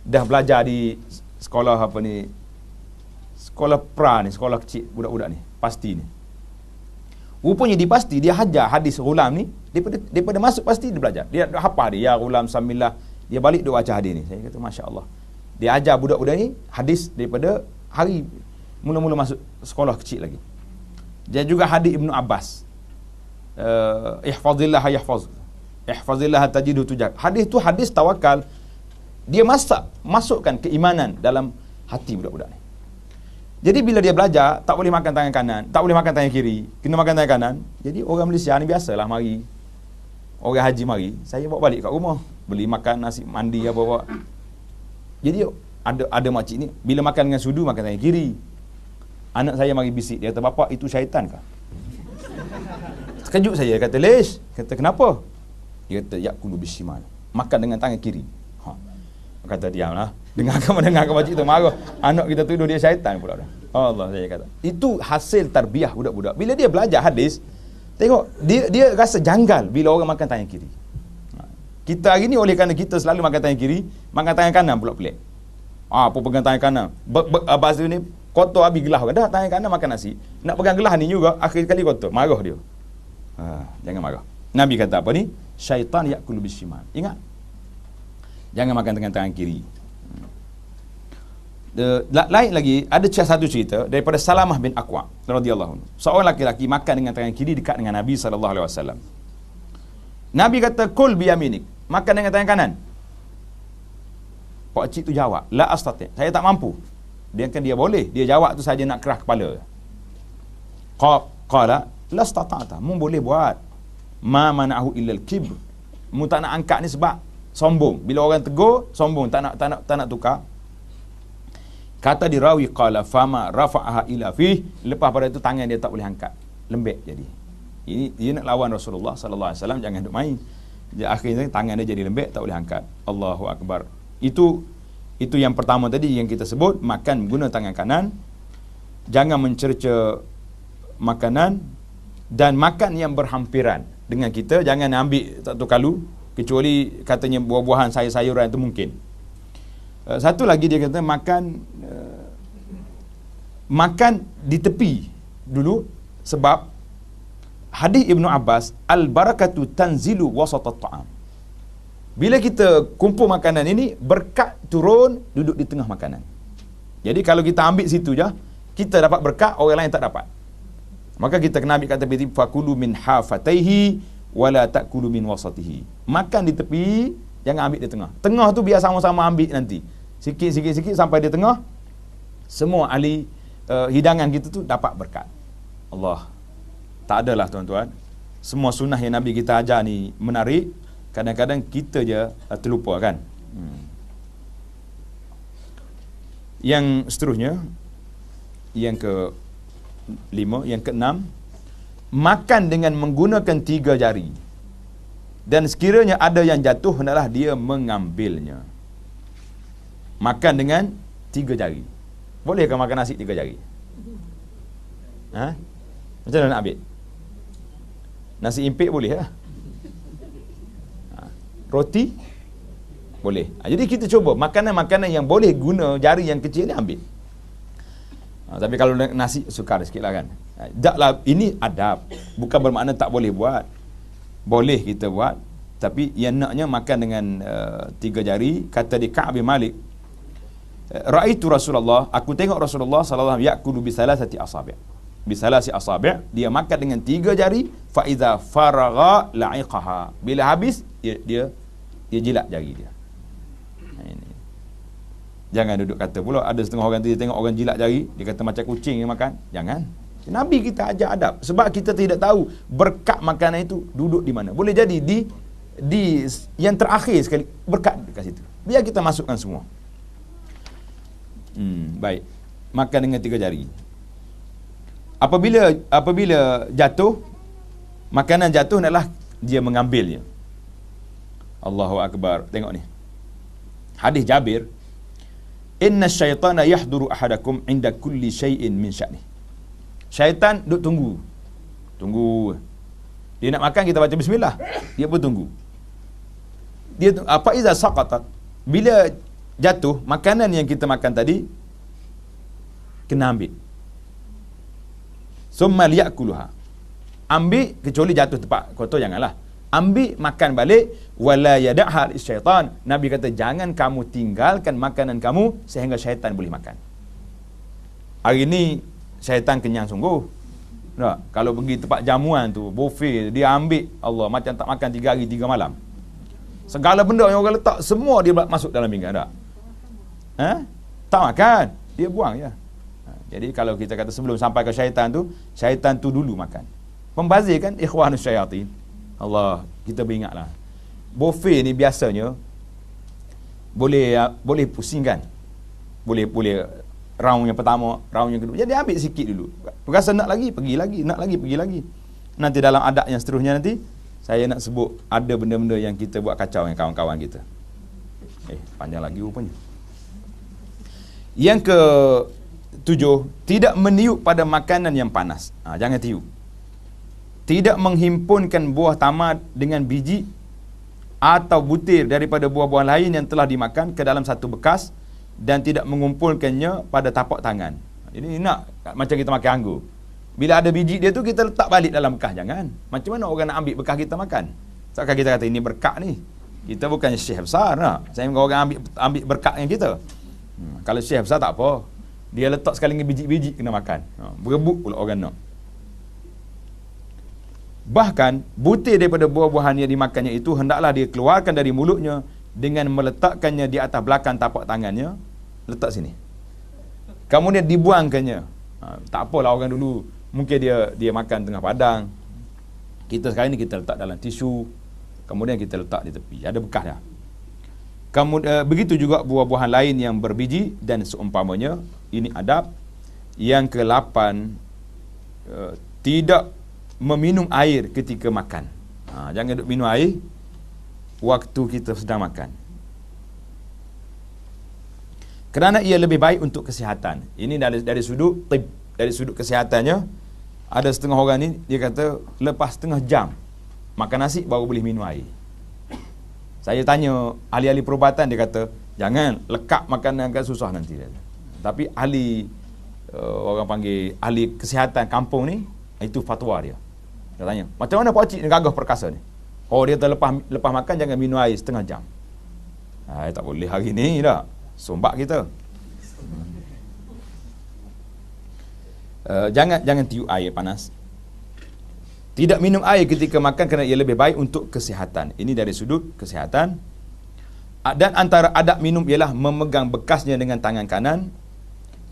[SPEAKER 1] dah belajar di sekolah sekolah pra ni, sekolah kecil budak-budak ni, pasti ni. Rupanya di pasti dia hajar hadis Ghulam ni daripada masuk pasti dia belajar. Dia hafal dia ya Ghulam samillah, dia balik dia baca hadis ni. Saya kata masya-Allah. Dia ajar budak-budak ni hadis daripada hari mula-mula masuk sekolah kecil lagi. Dia juga hadis Ibnu Abbas. Ihfazillah ihfazillah tajidu tujak. Hadis tu hadis tawakal. Dia masukkan keimanan dalam hati budak-budak ni. Jadi bila dia belajar, tak boleh makan tangan kanan, tak boleh makan tangan kiri, kena makan tangan kanan. Jadi orang Malaysia ni biasalah mari, orang haji mari, saya bawa balik kat rumah, beli makan nasi mandi apa-apa. Jadi ada makcik ni, bila makan dengan sudu, makan tangan kiri. Anak saya mari bisik, dia kata, "Bapak, itu syaitan kah?" Terkejut saya, kata, "Lish." Kata, "Kenapa?" Dia kata, "Yakulu bishimal." Makan dengan tangan kiri. Kata, "Diamlah." Dengarkan makcik tu marah. Anak kita tuduh dia syaitan pula dah. Allah, saya kata. Itu hasil tarbiyah budak-budak. Bila dia belajar hadis, tengok, dia rasa janggal bila orang makan tangan kiri. Kita hari ni oleh kerana kita selalu makan tangan kiri, makan tangan kanan pula pelik. Apa pegang tangan kanan? Bahasa ni kotor habis gelas kan. Dah tangan kanan makan nasi. Nak pegang gelas ni juga akhir kali kotor. Marah dia. Jangan marah. Nabi kata apa ni? Syaitan yakulu bishimal. Ingat. Jangan makan dengan tangan kiri. Lain lagi, ada satu cerita daripada Salamah bin Aqwa radhiyallahu anhu. Seorang laki-laki makan dengan tangan kiri dekat dengan Nabi sallallahu alaihi wasallam. Nabi kata, "Kul biyaminik." Makan dengan tangan kanan. Pak cik tu jawab, "La astati." Saya tak mampu. Dia kan dia boleh. Dia jawab tu saja nak kerah kepala. Qala la astata'ta. Mu boleh buat. Ma mana'ahu illa al-kibr. Mu tak nak angkat ni sebab sombong. Bila orang tegur, sombong, tak nak tukar. Kata dirawi qala fama rafa'aha ila fih. Lepas pada itu tangan dia tak boleh angkat. Lembek jadi. Ini dia nak lawan Rasulullah sallallahu alaihi wasallam, jangan duk main. Dia akhirnya tangan dia jadi lembek, tak boleh angkat. Allahu akbar. Itu yang pertama tadi yang kita sebut, makan guna tangan kanan. Jangan mencerca makanan dan makan yang berhampiran dengan kita. Jangan ambil satu kalu, kecuali katanya buah-buahan, sayur-sayuran itu mungkin. Satu lagi dia kata makan di tepi dulu, sebab hadis Ibnu Abbas, al-barakatu tanzilu wasat at-ta'am. Bila kita kumpul makanan ini, berkat turun duduk di tengah makanan. Jadi kalau kita ambil situ je, kita dapat berkat, orang lain tak dapat. Maka kita kena ambil kata begitu, fakulu min hafataihi wala ta'kulu min wasatihi. Makan di tepi, jangan ambil di tengah. Tengah tu biar sama-sama ambil nanti. Sikit-sikit sampai di tengah, semua ahli hidangan kita tu dapat berkat. Allah. Tak adalah tuan-tuan. Semua sunnah yang Nabi kita ajar ni menarik. Kadang-kadang kita je terlupa kan. Yang seterusnya, yang ke-5, yang ke-6, makan dengan menggunakan 3 jari. Dan sekiranya ada yang jatuh, hendaklah dia mengambilnya. Makan dengan 3 jari. Bolehkah makan nasi 3 jari? Macam mana nak ambil? Nasi impik boleh lah. Roti boleh. Jadi kita cuba makanan-makanan yang boleh guna jari yang kecil ni ambil. Tapi kalau nasi sukar sikit lah kan. Taklah, ini adab. Bukan bermakna tak boleh buat. Boleh kita buat. Tapi yang naknya makan dengan 3 jari. Kata di Ka'ab bin Malik, "Ra'aitu Rasulullah." Aku tengok Rasulullah sallallahu alaihi wasallam yakulu bi salasati asabi'. Bi salasi asabi', dia makan dengan 3 jari. Fa iza faragha la'iqaha. Bila habis dia jilat jari dia. Ini. Jangan duduk kata pula ada setengah orang tu dia tengok orang jilat jari, dia kata macam kucing yang makan. Jangan. Nabi kita ajar adab, sebab kita tidak tahu berkat makanan itu duduk di mana. Boleh jadi di yang terakhir sekali berkat dekat situ. Biar kita masukkan semua. Baik. Makan dengan 3 jari. Apabila jatuh, makanan jatuh adalah dia mengambilnya. Allahu akbar. Tengok ni. Hadis Jabir, "Inna syaitana yahduru ahadakum inda kulli syai'in min sya'ni." Syaitan duk tunggu. Dia nak makan, kita baca bismillah, dia pun tunggu. Dia apa iza saqatat, bila jatuh makanan yang kita makan tadi, kena ambil. Summa liyakuluha. Ambil, kecuali jatuh tempat kotor janganlah. Ambil, makan balik. Wala yada'ha syaitan. Nabi kata, jangan kamu tinggalkan makanan kamu sehingga syaitan boleh makan. Hari ni syaitan kenyang sungguh. Tak? Kalau pergi tempat jamuan tu, buffet, dia ambil, Allah, macam tak makan 3 hari 3 malam. Segala benda yang orang letak, semua dia masuk dalam pinggan. Tak? Tak makan, dia buang je. Jadi kalau kita kata sebelum sampai ke syaitan tu dulu makan. Pembazir kan, ikhwanus syayatin. Allah, kita beringatlah. Buffet ni biasanya boleh pusing kan. Boleh round yang pertama, round yang kedua. Jadi ambil sikit dulu. Rasa nak lagi, pergi lagi, nak lagi, pergi lagi. Nanti dalam adab yang seterusnya nanti saya nak sebut ada benda-benda yang kita buat kacau dengan kawan-kawan kita. Panjang lagi rupanya. Yang ke-7, tidak meniup pada makanan yang panas. Jangan tiup. Tidak menghimpunkan buah tamar dengan biji atau butir daripada buah-buah lain yang telah dimakan ke dalam satu bekas dan tidak mengumpulkannya pada tapak tangan. Ini nak macam kita makan anggur. Bila ada biji dia tu kita letak balik dalam bekas, jangan. Macam mana orang nak ambil bekas kita makan? Seakan kita kata ini berkat ni. Kita bukan syekh besar nak. Saya orang ambil berkat yang kita. Kalau syekh besar tak apa. Dia letak sekali dengan biji-biji kena makan. Berebut pula orang nak. Bahkan butir daripada buah-buahan yang dimakannya itu hendaklah dia keluarkan dari mulutnya dengan meletakkannya di atas belakang tapak tangannya. Letak sini. Kemudian dibuangkannya. Tak apalah orang dulu mungkin dia makan tengah padang. Kita sekarang ni kita letak dalam tisu. Kemudian kita letak di tepi. Ada bekas dah. Kemudian begitu juga buah-buahan lain yang berbiji dan seumpamanya. Ini adab. Yang ke-8, tidak meminum air ketika makan. Jangan duk minum air waktu kita sedang makan. Kerana ia lebih baik untuk kesihatan. Ini dari sudut tib, dari sudut kesihatannya. Ada setengah orang ni dia kata lepas setengah jam makan nasi baru boleh minum air. Saya tanya ahli-ahli perubatan, dia kata jangan lekat makanan agak susah nanti. Tapi ahli orang panggil ahli kesihatan kampung ni, itu fatwa dia. Dia tanya, macam mana Pak Cik ni gagah perkasa ni? Oh, dia lepas makan jangan minum air setengah jam. Tak boleh hari ni dah. Sombak kita. Jangan tiup air panas. Tidak minum air ketika makan kerana ia lebih baik untuk kesihatan. Ini dari sudut kesihatan. Dan antara adab minum ialah memegang bekasnya dengan tangan kanan,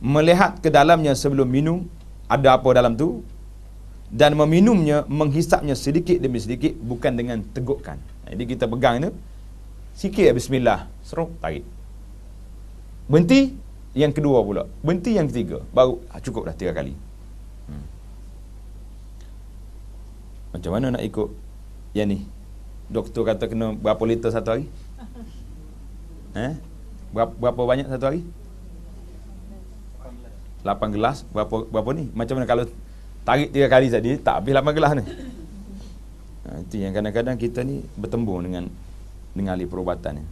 [SPEAKER 1] melihat ke dalamnya sebelum minum ada apa dalam tu, dan meminumnya, menghisapnya sedikit demi sedikit, bukan dengan tegukkan. Jadi kita pegang ni sikit, bismillah, seruk, tarik. Berhenti yang kedua pula, berhenti yang ketiga, baru cukup dah 3 kali. Macam mana nak ikut yang ni? Doktor kata kena berapa liter satu hari? Berapa banyak satu hari? 8 gelas. Berapa ni? Macam mana kalau tarik 3 kali tadi, tak habis 8 gelas ni. Itu yang kadang-kadang kita ni bertembung dengan ahli perubatan ni.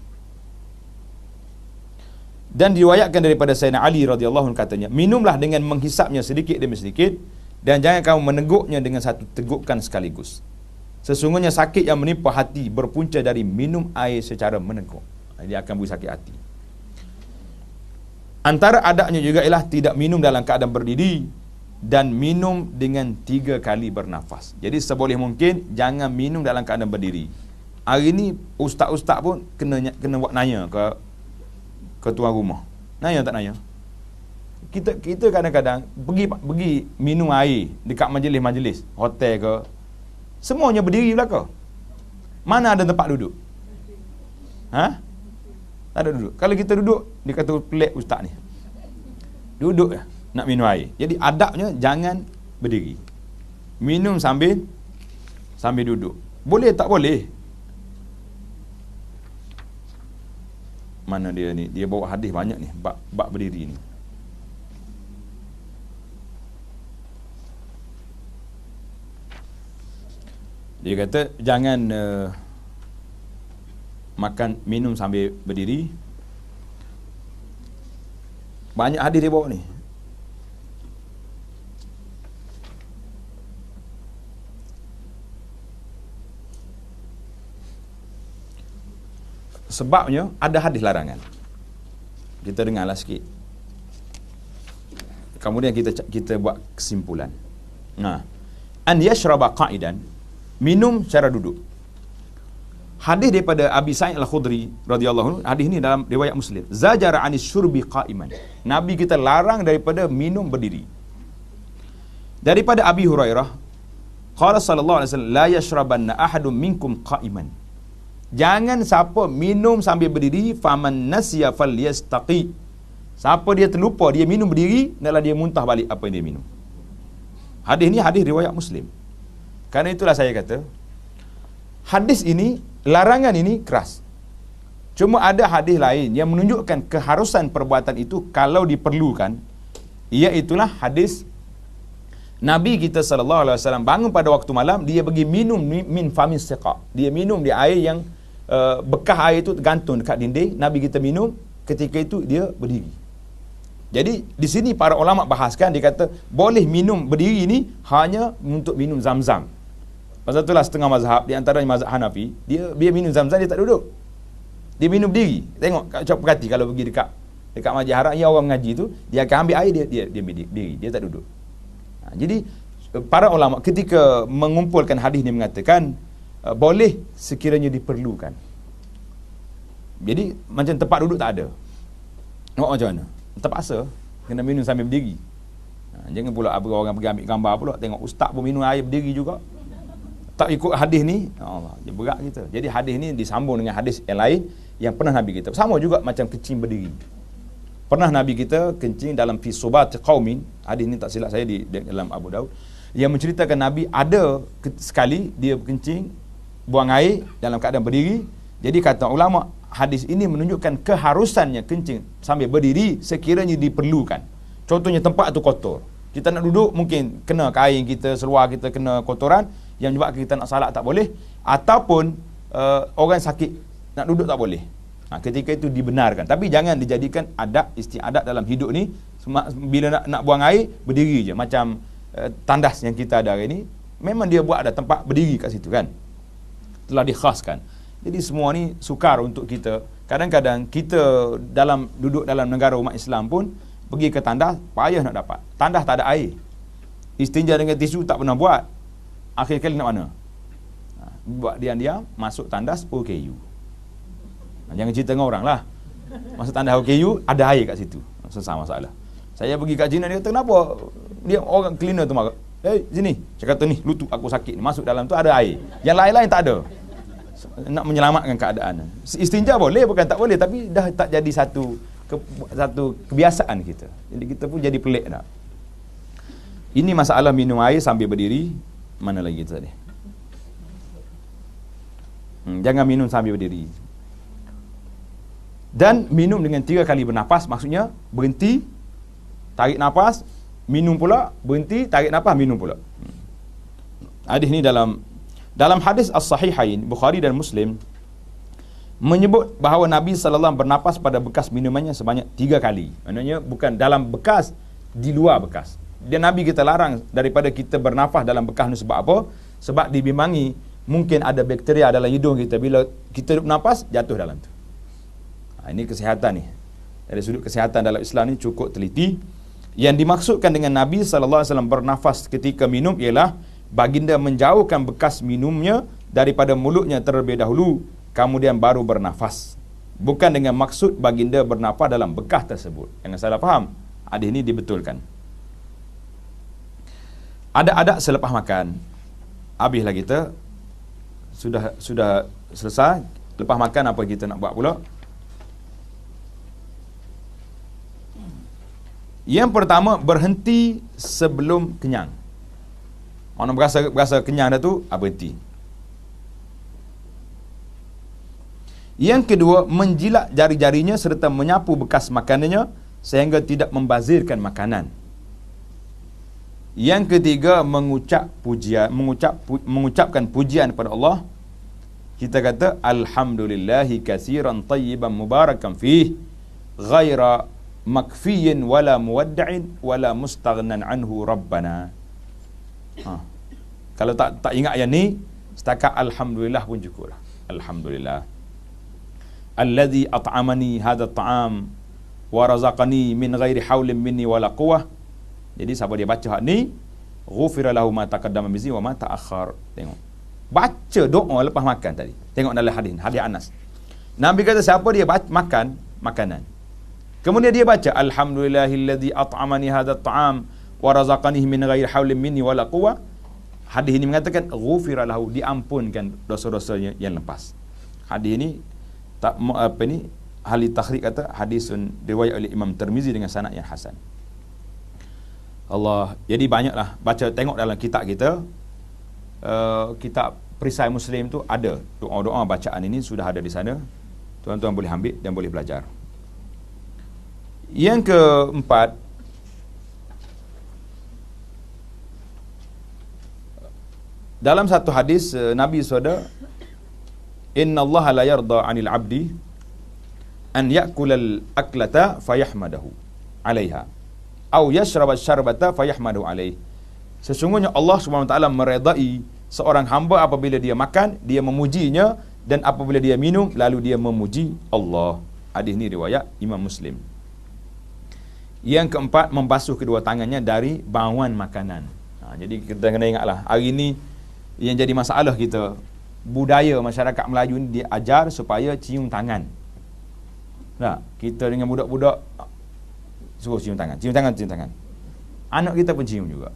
[SPEAKER 1] Dan diriwayatkan daripada Sayyidina Ali radhiyallahu anhu katanya, minumlah dengan menghisapnya sedikit demi sedikit, dan jangan kamu meneguknya dengan satu tegukan sekaligus. Sesungguhnya sakit yang menimpa hati berpunca dari minum air secara meneguk. Dia akan beri sakit hati. Antara adabnya juga ialah tidak minum dalam keadaan berdiri dan minum dengan 3 kali bernafas. Jadi seboleh mungkin jangan minum dalam keadaan berdiri. Hari ni ustaz-ustaz pun kena buat nanya ke tuan rumah. Nanya tak nanya? Kita kadang-kadang pergi minum air dekat majlis-majlis, hotel ke, semuanya berdiri belaka. Mana ada tempat duduk? Tak ada duduk. Kalau kita duduk, dia kata pelik ustaz ni. Duduk je nak minum air. Jadi adabnya jangan berdiri. Minum sambil duduk. Boleh tak boleh? Mana dia ni? Dia bawa hadis banyak ni, bab berdiri ni. Dia kata jangan minum sambil berdiri. Banyak hadis dia bawa ni. Sebabnya ada hadis larangan. Kita dengarlah sikit. Kemudian kita buat kesimpulan. An yashraba qa'idan, minum secara duduk. Hadis daripada Abi Sa'id Al-Khudri radhiyallahu anhu, hadis ini dalam riwayat Muslim. Zajara 'anis syurbi qa'iman. Nabi kita larang daripada minum berdiri. Daripada Abi Hurairah, qala sallallahu alaihi wasallam, la yashrabanna ahadun minkum qa'iman. Jangan siapa minum sambil berdiri, faman nasiya falyastaqi. Siapa dia terlupa, dia minum berdiri, hendaklah dia muntah balik apa yang dia minum. Hadis ni hadis riwayat Muslim. Karena itulah saya kata, hadis ini, larangan ini keras. Cuma ada hadis lain yang menunjukkan keharusan perbuatan itu kalau diperlukan, iaitulah hadis Nabi kita SAW bangun pada waktu malam, dia pergi minum min famis siqa. Dia minum di air yang bekas air itu tergantung dekat dinding. Nabi kita minum, ketika itu dia berdiri. Jadi di sini para ulama bahaskan, dia kata boleh minum berdiri ini hanya untuk minum zam-zam. Pasal itulah setengah mazhab, di antaranya mazhab Hanafi, dia minum zam-zam, dia tak duduk. Dia minum berdiri. Tengok, coba perhati kalau pergi dekat Masjid Haram, yang orang mengaji tu, dia akan ambil air, dia berdiri, dia tak duduk. Jadi para ulama ketika mengumpulkan hadis ni mengatakan boleh sekiranya diperlukan. Jadi macam tempat duduk tak ada. Nak macam mana? Terpaksa kena minum sambil berdiri. Jangan pula orang pergi ambil gambar pula tengok ustaz pun minum air berdiri juga. Tak ikut hadis ni, Allah, dia berat kita. Jadi hadis ni disambung dengan hadis yang lain yang pernah Nabi kita. Sama juga macam kencing berdiri. Pernah Nabi kita kencing dalam fi subat qaumin, hadis ni tak silap saya di dalam Abu Daud, yang menceritakan Nabi ada sekali dia kencing buang air dalam keadaan berdiri. Jadi kata ulama, hadis ini menunjukkan keharusannya kencing sambil berdiri sekiranya diperlukan. Contohnya tempat tu kotor, kita nak duduk mungkin kena kain kita, seluar kita kena kotoran yang menyebabkan kita nak salat tak boleh, ataupun orang sakit nak duduk tak boleh. Ketika itu dibenarkan. Tapi jangan dijadikan adab, istiadat dalam hidup ni. Bila nak buang air, berdiri je. Macam tandas yang kita ada hari ni, memang dia buat ada tempat berdiri kat situ kan. Telah dikhaskan. Jadi semua ni sukar untuk kita. Kadang-kadang kita duduk dalam negara umat Islam pun, pergi ke tandas, payah nak dapat. Tandas tak ada air. Istinja dengan tisu tak pernah buat. Akhir kali nak mana? Buat diam-diam, masuk tandas, OKU. Jangan cerita dengan orang lah. Masa tandas OKU, ada air kat situ. Selesai masalah. Saya pergi kat China, dia kata, kenapa? Dia orang cleaner tu marah. Sini. Saya kata ni, lutut aku sakit. Masuk dalam tu ada air. Yang lain-lain tak ada. Nak menyelamatkan keadaan. Istinja boleh, bukan tak boleh. Tapi dah tak jadi satu kebiasaan kita. Jadi kita pun jadi pelik dah. Ini masalah minum air sambil berdiri. Mana lagi tadi? Jangan minum sambil berdiri. Dan minum dengan 3 kali bernafas, maksudnya berhenti, tarik nafas, minum pula, berhenti, tarik nafas, minum pula. Hadis ni dalam hadis as-sahihain Bukhari dan Muslim menyebut bahawa Nabi SAW bernafas pada bekas minumannya sebanyak 3 kali. Maknanya bukan dalam bekas, di luar bekas. Dan Nabi kita larang daripada kita bernafas dalam bekas ni sebab apa? Sebab dibimbangi mungkin ada bakteria dalam hidung kita, bila kita bernafas jatuh dalam tu. Ini kesihatan ni. Dari sudut kesihatan dalam Islam ni cukup teliti. Yang dimaksudkan dengan Nabi SAW bernafas ketika minum ialah baginda menjauhkan bekas minumnya daripada mulutnya terlebih dahulu, kemudian baru bernafas. Bukan dengan maksud baginda bernafas dalam bekas tersebut. Jangan salah faham. Hadis ini dibetulkan. Ada adab selepas makan. Habislah kita. Sudah selesai. Lepas makan apa kita nak buat pula? Yang pertama, berhenti sebelum kenyang. Mana berasa kenyang dah tu, berhenti. Yang kedua, menjilat jari-jarinya serta menyapu bekas makanannya sehingga tidak membazirkan makanan. Yang ketiga, mengucapkan pujian kepada Allah. Kita kata alhamdulillahi katsiran tayyiban mubarakan fih ghaira makfiyin wala muwadda'in wala mustaghnan anhu rabbana. Kalau tak ingat yang ni, setakat alhamdulillah pun cukup lah. Alhamdulillah alladhi at'amani hadha at'am wa razaqani min ghairi haulin minni wala quwwah. Jadi siapa dia baca hak ni, ghufira lahu ma taqaddama min wa ma ta'akhkhar. Tengok, baca doa lepas makan tadi. Tengok dalam hadis Anas. Nabi kata siapa dia makan makanan, kemudian dia baca alhamdulillahilladzi at'amani hadha at'am wa razaqani min ghairi haulin minni wala quwwah. Hadis ini mengatakan ghufira lahu, diampunkan dosa-dosanya yang lepas. Hadis ini ahli takhrik kata hadisun riwayat oleh Imam Tirmizi dengan sanad yang hasan. Allah, jadi banyaklah baca tengok dalam kitab kita, kitab Perisai Muslim tu ada doa-doa bacaan ini sudah ada di sana. Tuan-tuan boleh ambil dan boleh belajar. Yang keempat, dalam satu hadis Nabi SAW, Inna Allah la yarda 'anil 'abdi an ya'kulal aklata fayahmadahu 'alaiha au yashraba syarbata fayahmadu 'alaihi. Sesungguhnya Allah SWT meredai seorang hamba apabila dia makan, dia memujinya, dan apabila dia minum, lalu dia memuji Allah. Hadis ini riwayat Imam Muslim. Yang keempat, membasuh kedua tangannya dari bauan makanan. Jadi kita kena ingatlah, hari ini yang jadi masalah kita, budaya masyarakat Melayu ni dia ajar supaya cium tangan. Nah, kita dengan budak-budak suruh cium tangan, cium tangan, cium tangan. Anak kita pun cium juga.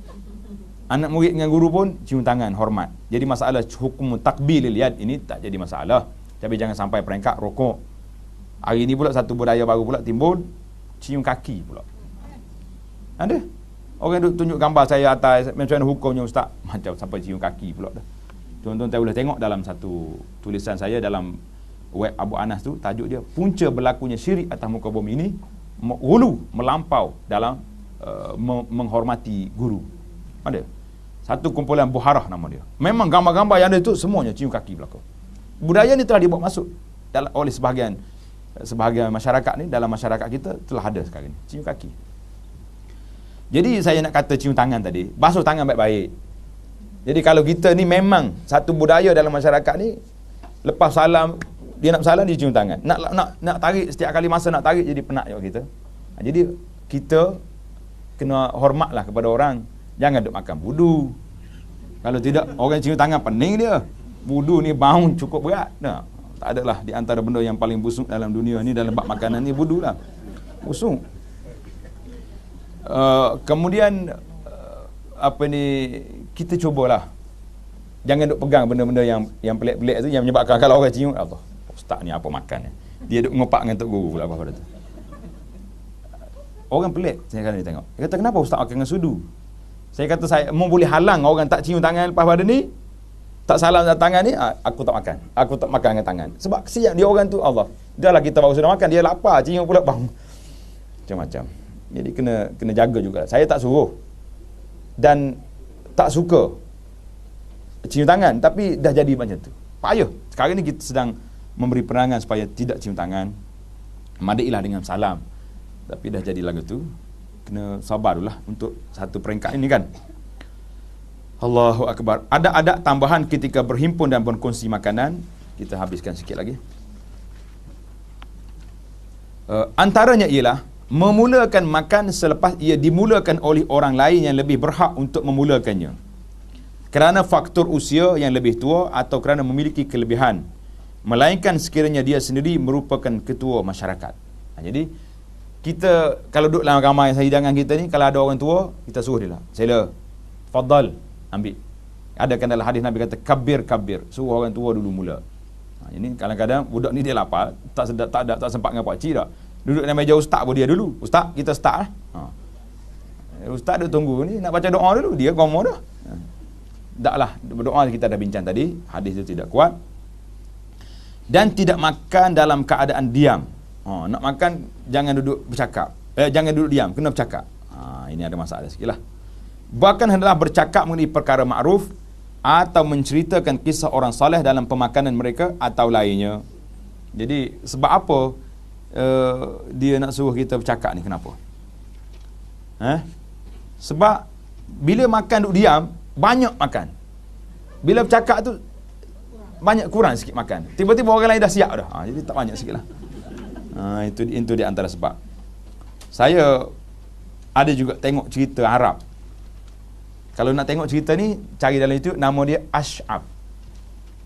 [SPEAKER 1] Anak murid dengan guru pun cium tangan, hormat. Jadi masalah hukum takbilil yad ini tak jadi masalah. Tapi jangan sampai peringkat rokok. Hari ini pula satu budaya baru pula timbul, cium kaki pula. Ada? Orang duk tunjuk gambar saya atas, macam mana hukumnya ustaz? Macam sampai cium kaki pula dah. Tuan-tuan boleh tengok dalam satu tulisan saya dalam web Abu Anas tu, tajuk dia, punca berlakunya syirik atas muka bumi ini, hulu melampau dalam menghormati guru. Ada? Satu kumpulan Buharah nama dia. Memang gambar-gambar yang ada itu semuanya cium kaki belakang. Budaya ni telah dibawa masuk oleh sebahagian masyarakat ni, dalam masyarakat kita telah ada sekarang ni, cium kaki. Jadi saya nak kata cium tangan tadi, basuh tangan baik-baik. Jadi kalau kita ni memang satu budaya dalam masyarakat ni, lepas salam, dia nak salam, dia cium tangan. Nak tarik, setiap kali masa nak tarik jadi penat juga kita. Jadi kita kena hormatlah kepada orang. Jangan duk makan budu. Kalau tidak, orang cium tangan pening dia. Budu ni bau cukup berat. Nah, tak adalah di antara benda yang paling busuk dalam dunia ni, dalam bab makanan ni, budu lah. Busuk. Kemudian kita cubalah. Jangan duk pegang benda-benda yang pelik-pelik tu, yang menyebabkan kalau orang cium, Allah, ustaz ni apa makan? Dia duk ngopak dengan tok guru pula apa tu. Orang pelik saya kali tengok. Dia kata, kenapa ustaz makan dengan sudu? Saya kata, saya mau boleh halang orang tak cium tangan lepas pada ni, tak salam dengan tangan ni, aku tak makan. Aku tak makan dengan tangan. Sebab kesian dia orang tu, Allah. Dah lah kita baru sudah makan, dia lapar, cium pula bang. Macam-macam. Jadi kena jaga juga. Saya tak suruh dan tak suka cium tangan, tapi dah jadi macam tu. Payah. Sekarang ni kita sedang memberi penerangan supaya tidak cium tangan. Madilah dengan salam. Tapi dah jadi lagu tu. Kena sabar dulu lah untuk satu peringkat ini kan. Allahu Akbar. Ada adab tambahan ketika berhimpun dan berkongsi makanan. Kita habiskan sikit lagi. Antaranya ialah memulakan makan selepas ia dimulakan oleh orang lain yang lebih berhak untuk memulakannya, kerana faktor usia yang lebih tua atau kerana memiliki kelebihan, melainkan sekiranya dia sendiri merupakan ketua masyarakat. Jadi kita kalau duduk dalam ramai hidangan kita ni, kalau ada orang tua, kita suruh dia lah, sila, fadal, ambil. Ada kan dalam hadis Nabi kata kabir, suruh orang tua dulu mula. Ini kadang-kadang budak ni dia lapar, tak sempat dengan pakcik dah. Duduk dalam meja ustaz pun dia dulu. Ustaz, kita start lah. Ustaz dia tunggu ni, nak baca doa dulu, dia ngomong dah. Taklah, berdoa kita dah bincang tadi, hadis itu tidak kuat. Dan tidak makan dalam keadaan diam. Nak makan jangan duduk bercakap. Jangan duduk diam, kena bercakap. Ini ada masalah sikitlah. Bahkan hendaklah bercakap mengenai perkara makruf atau menceritakan kisah orang soleh dalam pemakanan mereka atau lainnya. Jadi sebab apa dia nak suruh kita bercakap ni, kenapa? Sebab bila makan duduk diam, banyak makan. Bila bercakap tu banyak, kurang sikit makan. Tiba-tiba orang lain dah siap dah. Jadi tak banyak sikit lah. Itu di antara sebab. Saya ada juga tengok cerita Arab. Kalau nak tengok cerita ni, cari dalam YouTube, nama dia Ash'ab.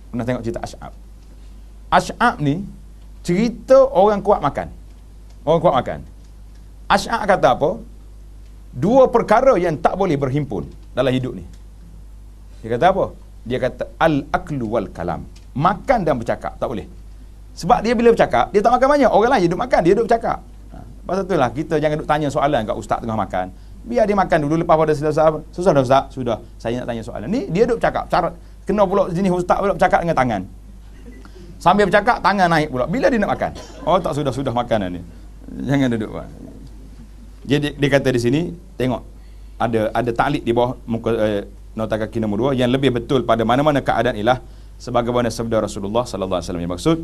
[SPEAKER 1] Pernah tengok cerita Ash'ab? Ash'ab ni cerita orang kuat makan. Orang kuat makan. Ash'ab kata apa? Dua perkara yang tak boleh berhimpun dalam hidup ni. Dia kata apa? Dia kata al-aklu wal kalam. Makan dan bercakap tak boleh. Sebab dia bila bercakap, dia tak makan banyak. Orang lain duduk makan, dia duduk bercakap. Pasal itulah kita jangan duduk tanya soalan kat ustaz tengah makan. Biar dia makan dulu, lepas pada selesai. Susah dah ustaz? Sudah. Saya nak tanya soalan. Ni dia duduk bercakap. Cara kena pula jenis ustaz pula bercakap dengan tangan. Sambil bercakap, tangan naik pula. Bila dia nak makan? Oh tak, sudah makan ni. Jangan duduk. Jadi dia kata di sini, tengok ada taklid di bawah muka nota kaki nombor 2 yang lebih betul pada mana-mana keadaan ialah sebagaimana sabda Rasulullah sallallahu alaihi wasallam yang maksud,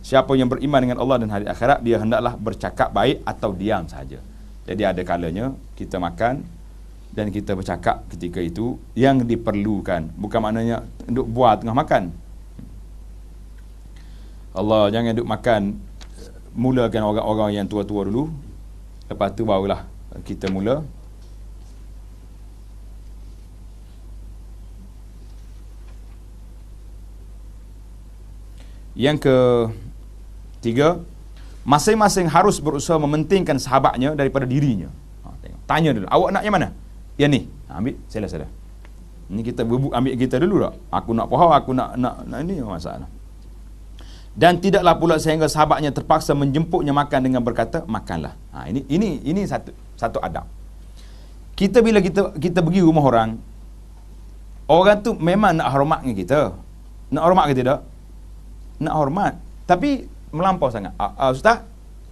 [SPEAKER 1] siapa yang beriman dengan Allah dan hari akhirat, dia hendaklah bercakap baik atau diam saja. Jadi ada kalanya kita makan dan kita bercakap ketika itu yang diperlukan, bukan maknanya duduk buah tengah makan. Allah, jangan duduk makan, mulakan orang-orang yang tua-tua dulu, lepas tu barulah kita mula. Yang ketiga, masing-masing harus berusaha mementingkan sahabatnya daripada dirinya. Tengok. Tanya dulu, awak nak yang mana? Yang ni. Ambil, salah. Ini kita berbuk ambil kita dulu tak? Aku nak pohon, aku nak ini masalah. Dan tidaklah pula sehingga sahabatnya terpaksa menjemputnya makan dengan berkata, makanlah. Ini satu adab. Kita bila kita pergi rumah orang tu memang nak hormat dengan kita. Nak hormat ke tidak? Nak hormat. Tapi melampau sangat. Ustaz,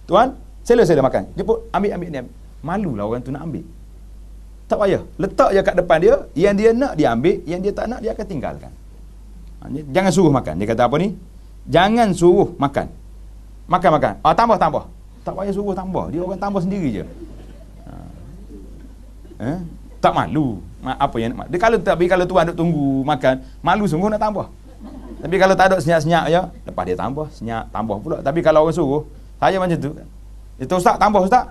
[SPEAKER 1] tuan, sila makan. Jemput, ambil ni. Malulah orang tu nak ambil. Tak payah. Letak je kat depan dia, yang dia nak dia ambil, yang dia tak nak dia akan tinggalkan. Jangan suruh makan. Dia kata apa ni? Jangan suruh makan. Makan. Tambah. Tak payah suruh tambah. Dia orang tambah sendiri je. Tak malu. Apa yang nak? Dia kalau tuan duk tunggu makan, malu sungguh nak tambah. Tapi kalau tak ada senyap-senyap je, lepas dia tambah, senyap, tambah pula. Tapi kalau orang suruh, saya macam tu. Itu ustaz, tambah ustaz.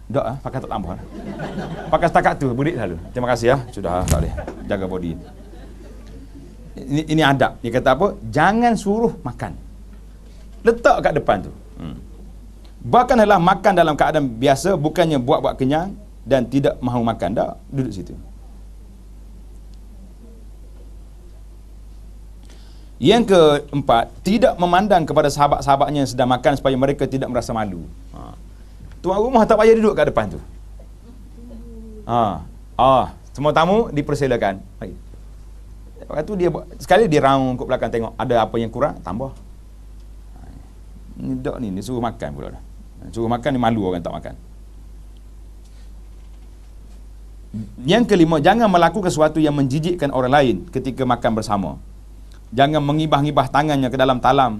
[SPEAKER 1] Tak, pakai tak tambah. Pakai setakat tu, budik selalu. Terima kasih ya. Sudah, tak boleh. Jaga body. Ini adab. Dia kata apa? Jangan suruh makan. Letak kat depan tu. Bahkan adalah makan dalam keadaan biasa, bukannya buat-buat kenyang dan tidak mahu makan. Dah, duduk situ. Yang keempat, tidak memandang kepada sahabat-sahabatnya yang sedang makan supaya mereka tidak merasa malu. Tuan rumah tak payah duduk kat depan tu. Semua tamu dipersilakan. Lepas tu sekali dia round kat belakang tengok ada apa yang kurang, tambah. Ni dok ni dia suruh makan pula dah. Suruh makan ni malu orang tak makan. Yang kelima, jangan melakukan sesuatu yang menjijikkan orang lain ketika makan bersama. Jangan mengibah-ngibah tangannya ke dalam talam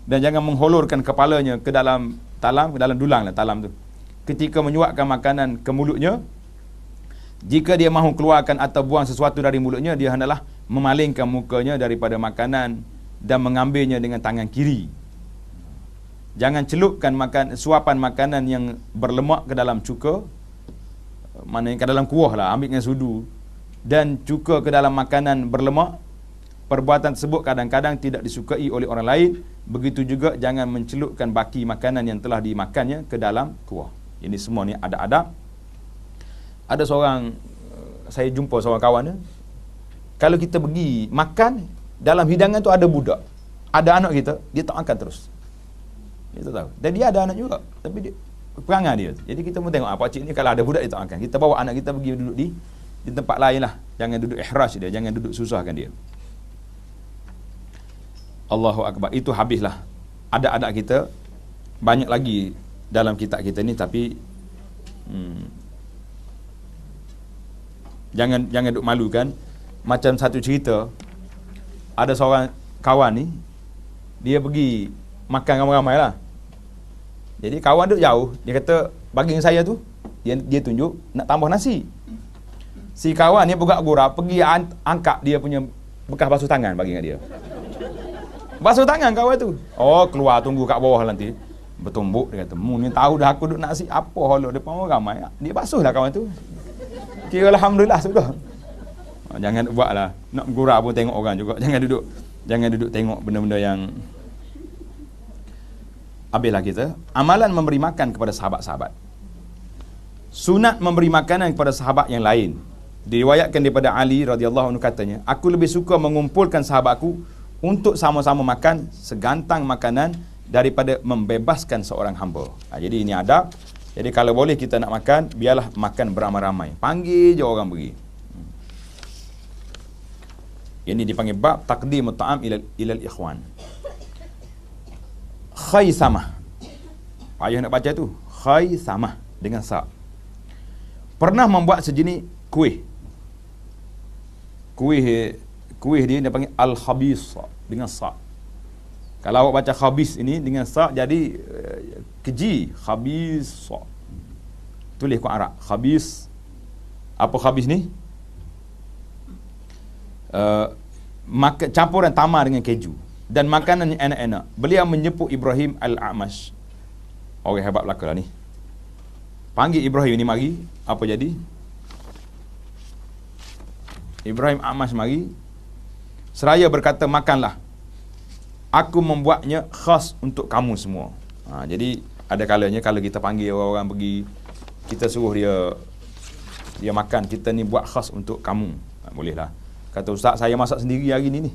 [SPEAKER 1] dan jangan mengholorkan kepalanya ke dalam talam, ke dalam dulang lah talam tu. Ketika menyuapkan makanan ke mulutnya, jika dia mahu keluarkan atau buang sesuatu dari mulutnya, dia hendaklah memalingkan mukanya daripada makanan dan mengambilnya dengan tangan kiri. Jangan celupkan suapan makanan yang berlemak ke dalam cuka, maknanya ke dalam kuah lah, ambil dengan sudu, dan cuka ke dalam makanan berlemak. Perbuatan tersebut kadang-kadang tidak disukai oleh orang lain. Begitu juga jangan mencelupkan baki makanan yang telah dimakannya ke dalam kuah. Ini semua ni ada adab. Ada saya jumpa seorang kawan dia. Kalau kita pergi makan, dalam hidangan tu ada budak, ada anak kita, dia tak makan terus. Kita tahu. Dan dia ada anak juga, tapi dia perangai dia. Jadi kita pun tengok pakcik ni kalau ada budak dia tak makan. Kita bawa anak kita pergi duduk di tempat lain lah. Jangan duduk ihraj dia, jangan duduk susahkan dia. Allahu Akbar. Itu habislah adab-adab kita. Banyak lagi dalam kitab kita ni, tapi jangan duk malu kan. Macam satu cerita, ada seorang kawan ni, dia pergi makan ramai-ramai lah. Jadi kawan duk jauh, dia kata bagi saya tu, dia tunjuk nak tambah nasi. Si kawan ni buka gurau, pergi angkat dia punya bekas basuh tangan bagi kat dia. Basuh tangan kawan tu. Oh, keluar tunggu kat bawah nanti. Bertumbuk, dia kata, ni tahu dah aku duduk nasi apa holok depan orang ramai. Dia basuh lah kawan tu. Kira alhamdulillah sudah. Jangan buat lah. Nak gurau pun tengok orang juga. Jangan duduk tengok benda-benda yang. Habislah kita. Amalan memberi makan kepada sahabat-sahabat. Sunat memberi makanan kepada sahabat yang lain. Diriwayatkan daripada Ali radhiyallahu anhu katanya, aku lebih suka mengumpulkan sahabatku untuk sama-sama makan segantang makanan daripada membebaskan seorang hamba. Jadi ini adab. Jadi kalau boleh kita nak makan, biarlah makan beramai-ramai. Panggil je orang pergi. Ini dipanggil bab taqdimut ta'am ilal ikhwan. Khaysamah. Payah nak baca tu. Khaysamah dengan sa. Pernah membuat sejenis kuih. Kuih dia panggil al-khabis dengan sa. Kalau awak baca khabis ini dengan sa jadi keji, khabis. Tulis kuat Arab. Khabis. Apa khabis ni? Campuran tamar dengan keju dan makanan yang enak-enak. Beliau menyebut Ibrahim Al-A'mash. Orang hebat belaka lah ni. Panggil Ibrahim ni mari. Apa jadi? Ibrahim A'mash mari. Seraya berkata, makanlah. Aku membuatnya khas untuk kamu semua. Jadi ada kalanya kalau kita panggil orang-orang pergi, kita suruh dia makan, kita ni buat khas untuk kamu. Bolehlah. Kata ustaz, saya masak sendiri hari ni.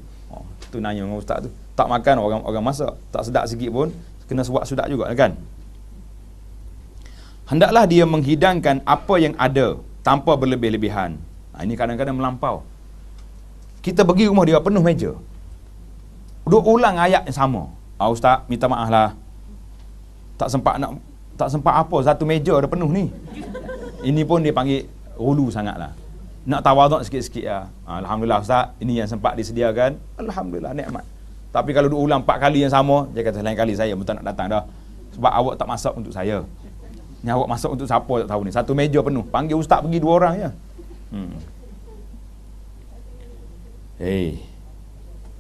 [SPEAKER 1] Tu nanya dengan ustaz tu. Tak makan orang masak, tak sedap sikit pun kena buat sedap juga kan. Hendaklah dia menghidangkan apa yang ada tanpa berlebih-lebihan. Ini kadang-kadang melampau. Kita pergi rumah dia penuh meja. Duk ulang ayat yang sama. Ustaz, minta maaf lah. Tak sempat apa, satu meja dah penuh ni. Ini pun dia panggil hulu sangatlah. Nak tawaduk sikit-sikit lah. Alhamdulillah Ustaz, ini yang sempat disediakan. Alhamdulillah, nikmat. Tapi kalau duk ulang 4 kali yang sama, dia kata lain kali saya betul nak datang dah. Sebab awak tak masak untuk saya. Ni awak masak untuk siapa tak tahu ni. Satu meja penuh. Panggil Ustaz pergi 2 orang je.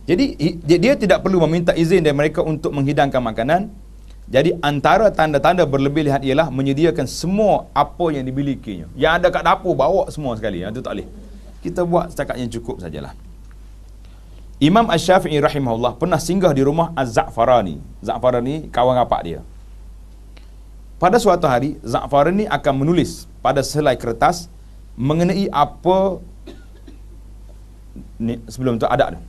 [SPEAKER 1] Jadi dia tidak perlu meminta izin dari mereka untuk menghidangkan makanan. Jadi antara tanda-tanda berlebih-lebihan ialah menyediakan semua apa yang dimilikinya. Yang ada kat dapur bawa semua sekali. Itu tak boleh. Kita buat setakat yang cukup sajalah. Imam Asy-Syafi'i rahimahullah pernah singgah di rumah Az-Za'farani. Za'farani kawan rapat dia. Pada suatu hari Za'farani akan menulis pada sehelai kertas mengenai apa ni, sebelum tu adab tu.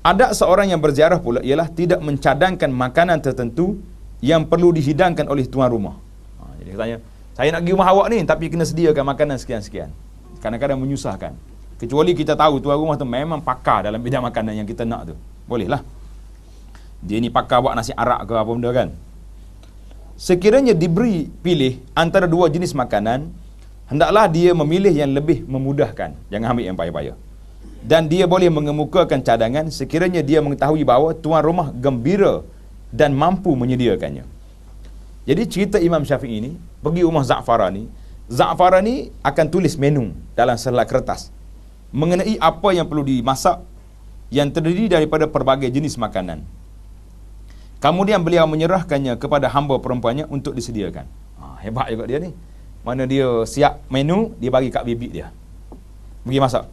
[SPEAKER 1] Ada seorang yang berziarah pula ialah tidak mencadangkan makanan tertentu yang perlu dihidangkan oleh tuan rumah. Jadi katanya, saya nak pergi rumah awak ni tapi kena sediakan makanan sekian-sekian. Kadang-kadang menyusahkan. Kecuali kita tahu tuan rumah tu memang pakar dalam bidang makanan yang kita nak tu. Bolehlah. Dia ni pakar buat nasi arak ke apa benda kan. Sekiranya diberi pilih antara 2 jenis makanan, hendaklah dia memilih yang lebih memudahkan. Jangan ambil yang payah-payah. Dan dia boleh mengemukakan cadangan sekiranya dia mengetahui bahawa tuan rumah gembira dan mampu menyediakannya. Jadi cerita Imam Syafi'i ini pergi rumah Za'farani. Za'farani akan tulis menu dalam sehelai kertas mengenai apa yang perlu dimasak yang terdiri daripada pelbagai jenis makanan. Kemudian beliau menyerahkannya kepada hamba perempuannya untuk disediakan. Hebat juga dia ni. Mana dia siap menu, dia bagi kat bibik dia. Pergi masak.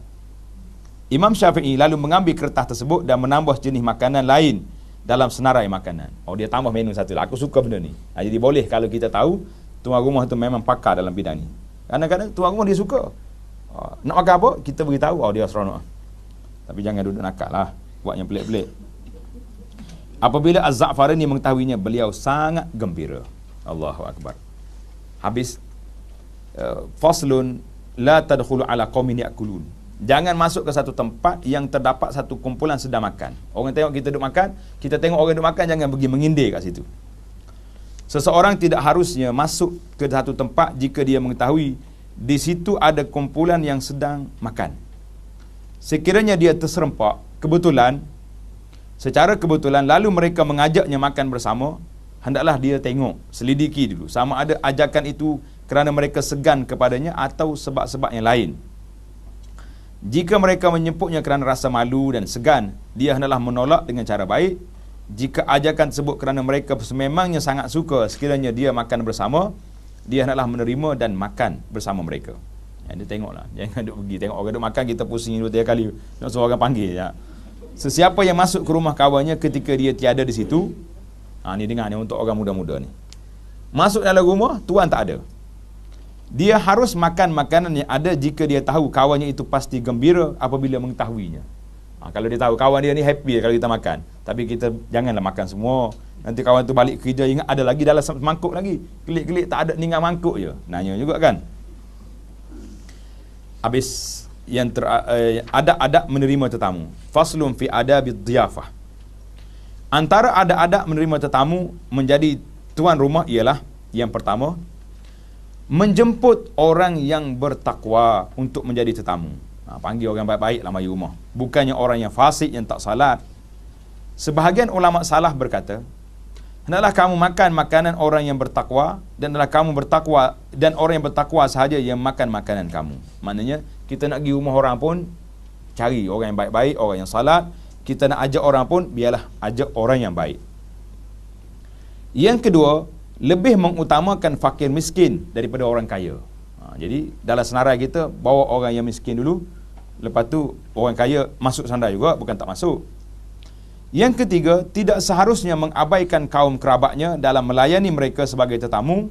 [SPEAKER 1] Imam Syafi'i lalu mengambil kertas tersebut dan menambah jenis makanan lain dalam senarai makanan. Dia tambah menu satu lah. Aku suka benda ni. Jadi boleh kalau kita tahu tuan rumah tu memang pakar dalam bidang ni. Kadang-kadang tuan rumah dia suka. Nak makan apa? Kita beritahu. Dia seronok. Tapi jangan duduk nakal lah. Buat yang pelik-pelik. Apabila Az-Za'farani mengetahuinya, beliau sangat gembira. Allahu Akbar. Habis. Faslun la tadkhulu ala qaumin ya'kulun. Jangan masuk ke satu tempat yang terdapat satu kumpulan sedang makan. Orang tengok kita duduk makan, kita tengok orang duduk makan, jangan pergi mengindir kat situ. Seseorang tidak harusnya masuk ke satu tempat jika dia mengetahui di situ ada kumpulan yang sedang makan. Sekiranya dia terserempak, secara kebetulan lalu mereka mengajaknya makan bersama, hendaklah dia tengok, selidiki dulu sama ada ajakan itu kerana mereka segan kepadanya atau sebab-sebab yang lain. Jika mereka menyebutnya kerana rasa malu dan segan, dia hendaklah menolak dengan cara baik. Jika ajakan tersebut kerana mereka sememangnya sangat suka sekiranya dia makan bersama, dia hendaklah menerima dan makan bersama mereka. Dia tengoklah, jangan duduk pergi tengok orang duduk makan kita pusing 2-3 kali nak suruh orang panggil ya. Sesiapa yang masuk ke rumah kawannya ketika dia tiada di situ, ni dengar ni untuk orang muda-muda ni. Masuk dalam rumah, tuan tak ada. Dia harus makan makanan yang ada jika dia tahu kawannya itu pasti gembira apabila mengetahuinya. Kalau dia tahu kawan dia ni happy kalau kita makan. Tapi kita janganlah makan semua. Nanti kawan tu balik kerja ingat ada lagi dalam mangkuk lagi. Kelik-kelik tak ada, tinggal mangkuk je. Nanya juga kan. Habis yang adab-adab menerima tetamu. Faslun fi adabid dhiyafah. Antara adab-adab menerima tetamu menjadi tuan rumah ialah yang pertama, menjemput orang yang bertakwa untuk menjadi tetamu. Panggil orang baik-baik lah mari rumah. Bukannya orang yang fasik, yang tak salat. Sebahagian ulama salah berkata, hendaklah kamu makan makanan orang yang bertakwa, dan hendaklah kamu bertakwa, dan orang yang bertakwa sahaja yang makan makanan kamu. Maknanya, kita nak pergi rumah orang pun, cari orang yang baik-baik, orang yang salat. Kita nak ajak orang pun, biarlah ajak orang yang baik. Yang kedua, lebih mengutamakan fakir miskin daripada orang kaya. Jadi, dalam senarai kita, bawa orang yang miskin dulu, lepas tu orang kaya masuk sandar juga, bukan tak masuk. Yang ketiga, tidak seharusnya mengabaikan kaum kerabatnya dalam melayani mereka sebagai tetamu.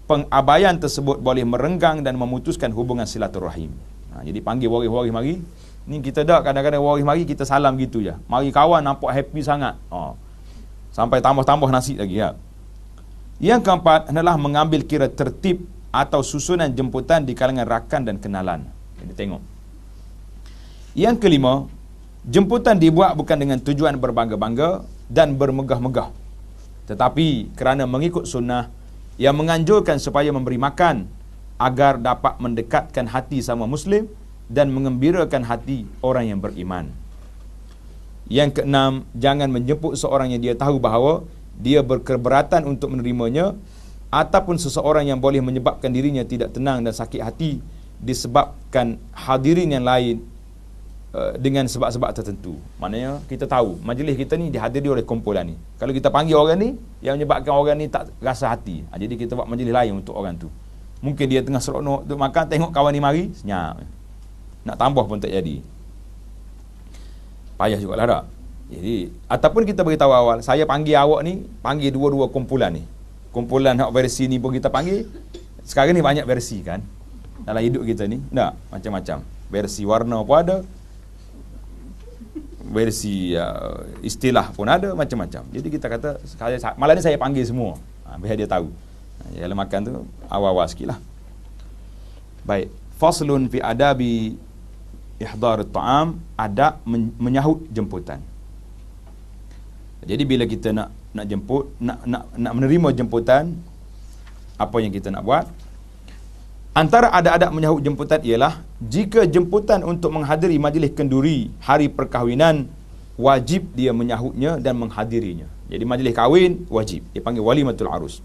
[SPEAKER 1] Pengabaian tersebut boleh merenggang dan memutuskan hubungan silaturahim. Jadi panggil waris-waris mari. Ni kita dah kadang-kadang waris mari kita salam gitu je. Mari kawan nampak happy sangat. Sampai tambah-tambah nasi lagi ya. Yang keempat adalah mengambil kira tertib atau susunan jemputan di kalangan rakan dan kenalan. Jadi tengok. Yang kelima, jemputan dibuat bukan dengan tujuan berbangga-bangga dan bermegah-megah, tetapi kerana mengikut sunnah yang menganjurkan supaya memberi makan agar dapat mendekatkan hati sama muslim dan mengembirakan hati orang yang beriman. Yang keenam, jangan menjemput seorang yang dia tahu bahawa dia berkeberatan untuk menerimanya, ataupun seseorang yang boleh menyebabkan dirinya tidak tenang dan sakit hati disebabkan hadirin yang lain dengan sebab-sebab tertentu. Maknanya kita tahu majlis kita ni dihadiri oleh kumpulan ni. Kalau kita panggil orang ni, yang menyebabkan orang ni tak rasa hati, jadi kita buat majlis lain untuk orang tu. Mungkin dia tengah seronok untuk makan, tengok kawan ni mari, senyap. Nak tambah pun tak jadi. Payah jugalah tak? Jadi, ataupun kita beritahu awal, saya panggil awak ni, panggil dua-dua kumpulan ni. Kumpulan hak versi ni pun kita panggil. Sekarang ni banyak versi kan dalam hidup kita ni. Tak, macam-macam. Versi warna pun ada, versi istilah pun ada, macam-macam. Jadi kita kata malam ni saya panggil semua, biar dia tahu. Kalau makan tu awal-awal sikit lah. Baik. Faslun fi adabi ihdar at-ta'am, adab menyahut jemputan. Jadi bila kita nak jemput, nak menerima jemputan, apa yang kita nak buat? Antara adab-adab menyahut jemputan ialah jika jemputan untuk menghadiri majlis kenduri hari perkahwinan, wajib dia menyahutnya dan menghadirinya. Jadi majlis kahwin wajib, dia panggil walimatul arus.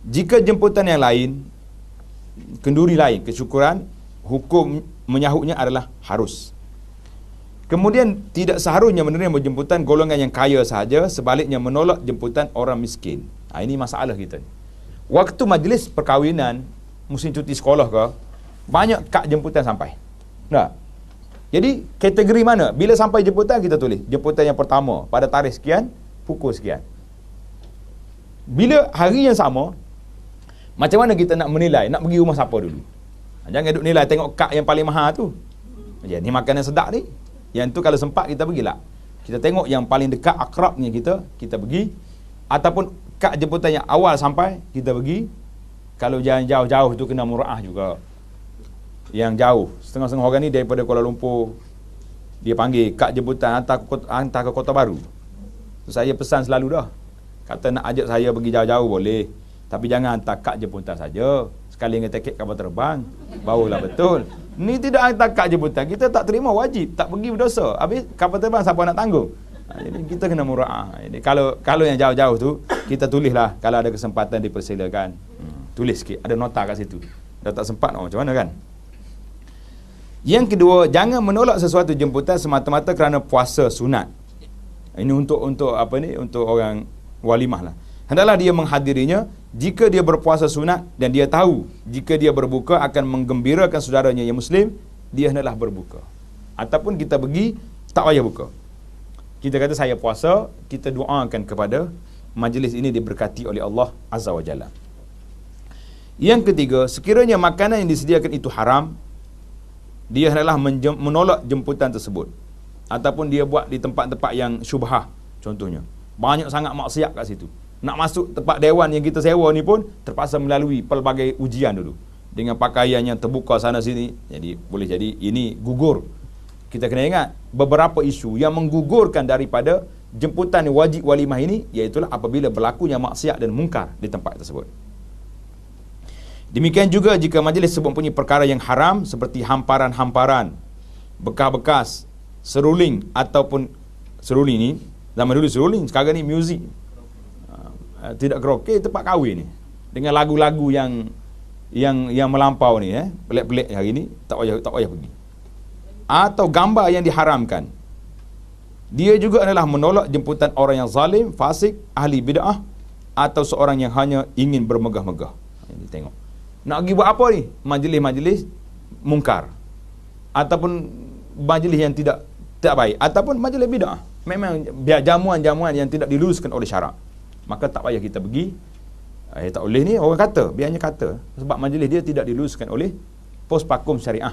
[SPEAKER 1] Jika jemputan yang lain, kenduri lain, kesyukuran, hukum menyahutnya adalah harus. Kemudian tidak seharusnya menerima jemputan golongan yang kaya sahaja, sebaliknya menolak jemputan orang miskin. Ini masalah kita. Waktu majlis perkahwinan, musim cuti sekolah ke, banyak kad jemputan sampai. Tak? Jadi kategori mana? Bila sampai jemputan kita tulis jemputan yang pertama pada tarikh sekian, pukul sekian. Bila hari yang sama, macam mana kita nak menilai, nak pergi rumah siapa dulu? Jangan duk nilai tengok kad yang paling mahal tu. Ni makanan sedap ni. Yang tu kalau sempat kita pergilah. Kita tengok yang paling dekat akrabnya kita pergi. Ataupun kad jemputan yang awal sampai, kita pergi. Kalau jalan jauh-jauh tu kena murah juga. Yang jauh, setengah-setengah orang ni daripada Kuala Lumpur, dia panggil kad jemputan hantar ke Kota Baru. So, saya pesan selalu dah. Kata nak ajak saya pergi jauh-jauh boleh, tapi jangan hantar kad jemputan saja. Sekali dengan tiket kapal terbang, barulah betul. Ni tidak hantar kad jemputan, kita tak terima, wajib, tak pergi berdosa. Habis kapal terbang siapa nak tanggung? Jadi kita kena murah. Jadi kalau yang jauh-jauh tu, kita tulislah kalau ada kesempatan dipersilakan. Tulis sikit, ada nota kat situ. Dah tak sempat macam mana kan? Yang kedua, jangan menolak sesuatu jemputan semata-mata kerana puasa sunat. Ini untuk apa ni? Untuk orang walimah lah. Hendaklah dia menghadirinya jika dia berpuasa sunat dan dia tahu jika dia berbuka akan menggembirakan saudaranya yang muslim, dia hendaklah berbuka. Ataupun kita pergi tak payah buka. Kita kata saya puasa, kita doakan kepada majlis ini diberkati oleh Allah Azza wa Jalla. Yang ketiga, sekiranya makanan yang disediakan itu haram, dia hendaklah menolak jemputan tersebut. ataupun dia buat di tempat-tempat yang syubhah contohnya. Banyak sangat maksiat kat situ. Nak masuk tempat dewan yang kita sewa ni pun terpaksa melalui pelbagai ujian dulu. Dengan pakaian yang terbuka sana sini. Jadi boleh jadi ini gugur. Kita kena ingat beberapa isu yang menggugurkan daripada jemputan wajib walimah ini, iaitulah apabila berlakunya maksiat dan mungkar di tempat tersebut. Demikian juga jika majlis mempunyai perkara yang haram seperti hamparan-hamparan, bekas-bekas, seruling ataupun seruling ni, zaman dulu seruling, sekarang ni muzik. Tidak karaoke, tempat kahwin ni. Dengan lagu-lagu yang melampau ni, pelik-pelik hari ni, tak payah pergi. Atau gambar yang diharamkan. Dia juga adalah menolak jemputan orang yang zalim, fasik, ahli bid'ah atau seorang yang hanya ingin bermegah-megah. Ini tengok. Nak pergi buat apa ni? Majlis-majlis mungkar. Ataupun majlis yang tidak baik. Ataupun majlis bid'ah. Memang jamuan-jamuan yang tidak diluluskan oleh syarak. Maka tak payah kita pergi. Tak boleh ni orang kata, biarnya kata. Sebab majlis dia tidak diluluskan oleh pos pakum syariah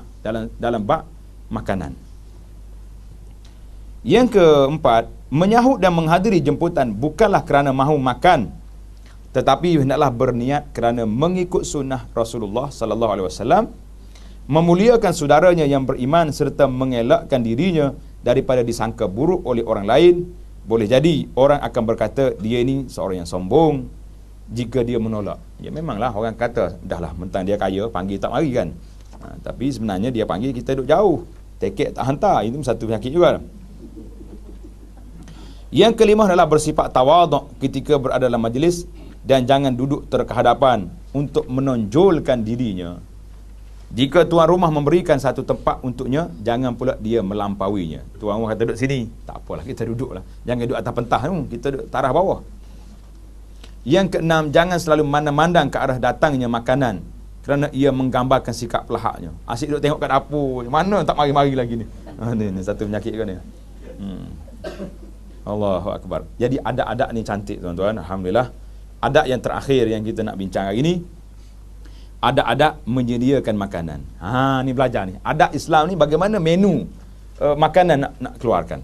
[SPEAKER 1] dalam bab makanan. Yang keempat, menyahut dan menghadiri jemputan bukanlah kerana mahu makan, tetapi hendaklah berniat kerana mengikut sunnah Rasulullah sallallahu alaihi wasallam, memuliakan saudaranya yang beriman serta mengelakkan dirinya daripada disangka buruk oleh orang lain. Boleh jadi orang akan berkata dia ini seorang yang sombong jika dia menolak. Ya memanglah orang kata dahlah mentang dia kaya panggil tak mari kan. Tapi sebenarnya dia panggil kita duduk jauh, tiket tak hantar, itu satu penyakit juga. Yang kelima adalah bersifat tawaduk ketika berada dalam majlis dan jangan duduk terkehadapan untuk menonjolkan dirinya. Jika tuan rumah memberikan satu tempat untuknya, jangan pula dia melampauinya. Tuan rumah kata duduk sini, tak apalah kita duduklah. Jangan duduk atas pentah tu, kita duduk tarah bawah. Yang keenam, jangan selalu mandang-mandang ke arah datangnya makanan kerana ia menggambarkan sikap pelahaknya. Asyik duduk tengok kat dapur, mana tak mari-mari lagi ni. Ni satu penyakit kan ni. Allahu Akbar. Jadi adat-adat ni cantik tuan-tuan. Alhamdulillah. Adat yang terakhir yang kita nak bincang hari ni, adat-adat menyediakan makanan. Ni belajar ni. Adat Islam ni bagaimana menu makanan nak keluarkan.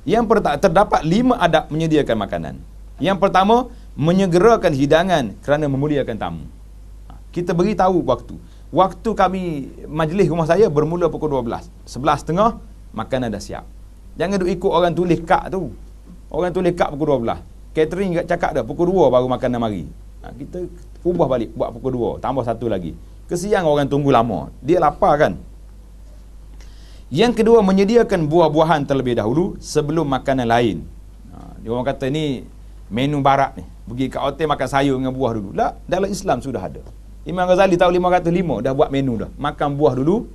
[SPEAKER 1] Yang pertama, terdapat 5 adat menyediakan makanan. Yang pertama, menyegerakan hidangan kerana memuliakan tamu. Kita beritahu waktu. Waktu kami majlis rumah saya bermula pukul 12. 11.30 makanan dah siap. Jangan duk ikut orang tulis kad tu. Orang tulis kad pukul 12. Catering cakap dah pukul 2 baru makanan mari. Kita ubah balik buat pukul 2, tambah satu lagi. Kesian orang tunggu lama. Dia lapar kan? Yang kedua, menyediakan buah-buahan terlebih dahulu sebelum makanan lain. Dia orang kata ni menu barat ni. Pergi kat hotel makan sayur dengan buah dulu. Tak, dalam Islam sudah ada. Imam Ghazali tahun 505 dah buat menu dah. Makan buah dulu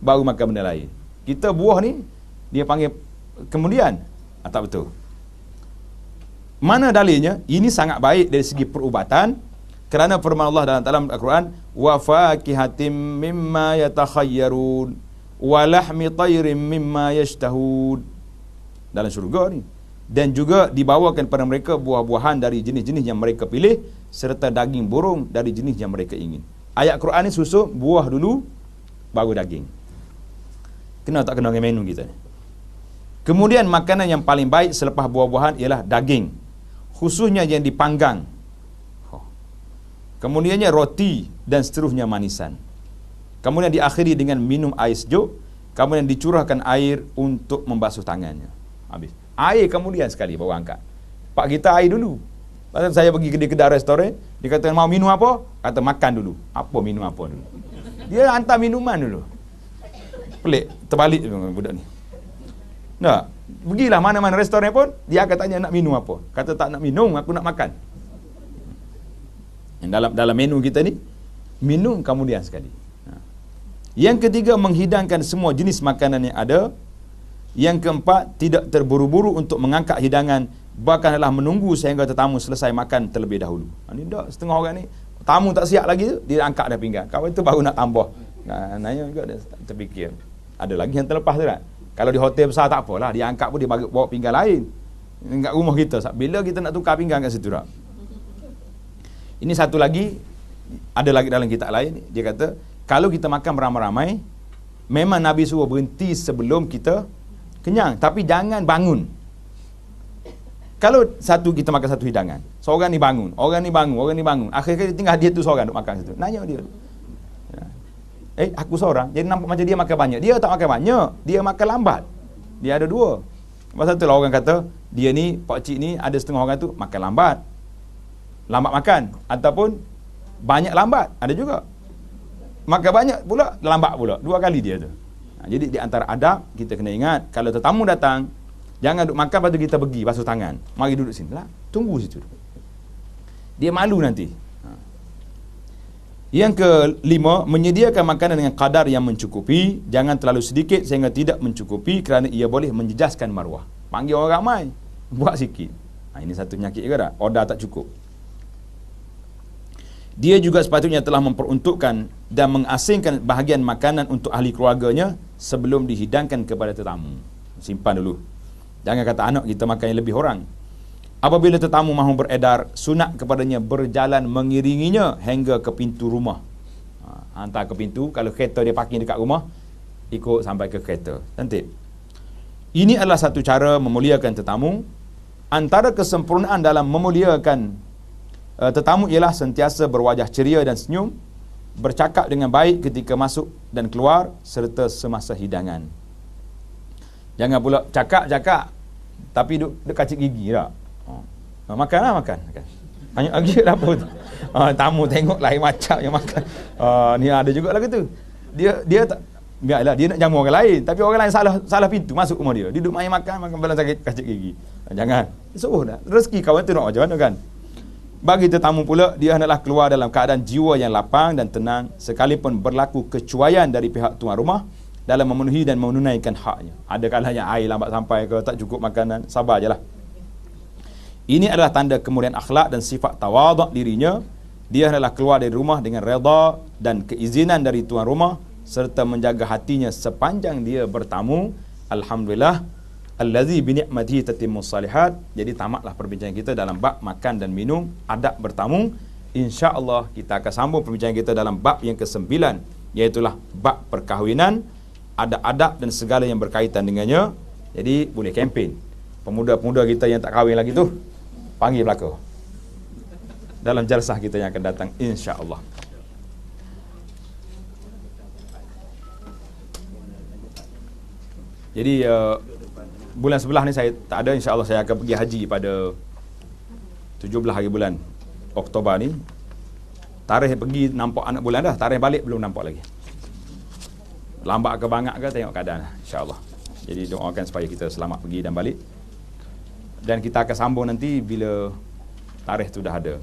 [SPEAKER 1] baru makan benda lain. Kita buah ni dia panggil kemudian. Tak betul. Mana dalilnya? Ini sangat baik dari segi perubatan kerana firman Allah dalam Al-Quran, wa fakihatim mimma yatakhayyarun wa lahmi tayrin mimma yashtahun, dalam syurga ni. Dan juga dibawakan pada mereka buah-buahan dari jenis-jenis yang mereka pilih serta daging burung dari jenis yang mereka ingin. Ayat Quran ni susun buah dulu baru daging. Kena tak kena dengan menu kita ni? Kemudian makanan yang paling baik selepas buah-buahan ialah daging, khususnya yang dipanggang. Kemudiannya roti dan seterusnya manisan. Kemudian diakhiri dengan minum air sejuk. Kemudian dicurahkan air untuk membasuh tangannya. Habis. Air kemudian sekali baru angkat. Pak kita air dulu. Pasal saya pergi ke kedai restoran, dia kata mau minum apa? Kata makan dulu. Apa minum apa dulu? Dia hantar minuman dulu. Pelik, terbalik budak ni. Nah, pergilah mana-mana restoran pun, dia akan tanya nak minum apa. Kata tak nak minum, aku nak makan. Dalam menu kita ni, minum kemudian sekali. Yang ketiga, menghidangkan semua jenis makanan yang ada. Yang keempat, tidak terburu-buru untuk mengangkat hidangan, bahkan adalah menunggu sehingga tetamu selesai makan terlebih dahulu. Ini dah setengah orang ni, tamu tak siap lagi tu, dia angkat dah pinggan. Kawan itu baru nak tambah. Nanya juga dia terfikir. Ada lagi yang terlepas tu tak? Kalau di hotel besar tak apalah, dia angkat pun dia bawa pinggan lain. Kat rumah kita, bila kita nak tukar pinggan kat situ tak? Ini satu lagi, ada lagi dalam kitab lain, dia kata, kalau kita makan beramai-ramai, memang Nabi suruh berhenti sebelum kita Kenyang, tapi jangan bangun. Kalau kita makan satu hidangan, seorang ni bangun, orang ni bangun. Akhirnya tinggal dia tu seorang duk makan situ. Nanya dia. Aku seorang. Jadi nampak macam dia makan banyak. Dia tak makan banyak, dia makan lambat. Dia ada dua. Pasal tu lah orang kata, dia ni, pakcik ni, ada setengah orang tu makan lambat. Lambat makan. Ataupun banyak lambat. Ada juga. Makan banyak pula, lambat pula. Dua kali dia tu. Jadi di antara adab, kita kena ingat, kalau tetamu datang, jangan duk makan, lepas tu kita pergi basuh tangan. Mari duduk sini lah. Tunggu situ. Dia malu nanti. Yang kelima, menyediakan makanan dengan kadar yang mencukupi. Jangan terlalu sedikit sehingga tidak mencukupi, kerana ia boleh menjejaskan maruah. Panggil orang ramai, buat sikit. Ini satu penyakit ke tak? Order tak cukup. Dia juga sepatutnya telah memperuntukkan dan mengasingkan bahagian makanan untuk ahli keluarganya sebelum dihidangkan kepada tetamu. Simpan dulu. Jangan kata anak kita makan yang lebih orang. Apabila tetamu mahu beredar, sunat kepadanya berjalan mengiringinya hingga ke pintu rumah. Hantar ke pintu, kalau kereta dia parking dekat rumah, ikut sampai ke kereta. Cantik. Ini adalah satu cara memuliakan tetamu. Antara kesempurnaan dalam memuliakan tetamu ialah sentiasa berwajah ceria dan senyum, bercakap dengan baik ketika masuk dan keluar, serta semasa hidangan. Jangan pula cakap tapi duk kacik gigi tak? Makanlah makan. Banyak lagi dapur tu. Tamu tengok lain macam yang makan. Ni ada juga lagu tu. Dia tak, biarlah dia nak jamu orang lain, tapi orang lain salah pintu masuk rumah dia. Dia duduk main makan belah sakit kacik gigi. Jangan. Suruh dah. Rezeki kawan tu nak macam mana kan? Bagi tetamu pula, dia hendaklah keluar dalam keadaan jiwa yang lapang dan tenang, sekalipun berlaku kecuaian dari pihak tuan rumah dalam memenuhi dan menunaikan haknya. Ada kalanya air lambat sampai ke, tak cukup makanan, sabar je lah. Ini adalah tanda kemuliaan akhlak dan sifat tawaduk dirinya. Dia hendaklah keluar dari rumah dengan redha dan keizinan dari tuan rumah, serta menjaga hatinya sepanjang dia bertamu. Alhamdulillah, allazi bi ni'matihi tatimmus salihat. Jadi tamatlah perbincangan kita dalam bab makan dan minum, adab bertamu. Insya-Allah kita akan sambung perbincangan kita dalam bab yang ke-9, iaitulah bab perkahwinan, adab-adab dan segala yang berkaitan dengannya. Jadi boleh kempen. Pemuda-pemuda kita yang tak kahwin lagi tu, panggil belaka dalam jalsah kita yang akan datang, insya-Allah. Jadi bulan sebelah ni saya tak ada, insya-Allah saya akan pergi haji pada 17 hari bulan Oktober ni. Tarikh pergi nampak anak bulan dah, tarikh balik belum nampak lagi. Lambat ke banyak ke tengok keadaan, insya-Allah. Jadi doakan supaya kita selamat pergi dan balik. Dan kita akan sambung nanti bila tarikh tu dah ada.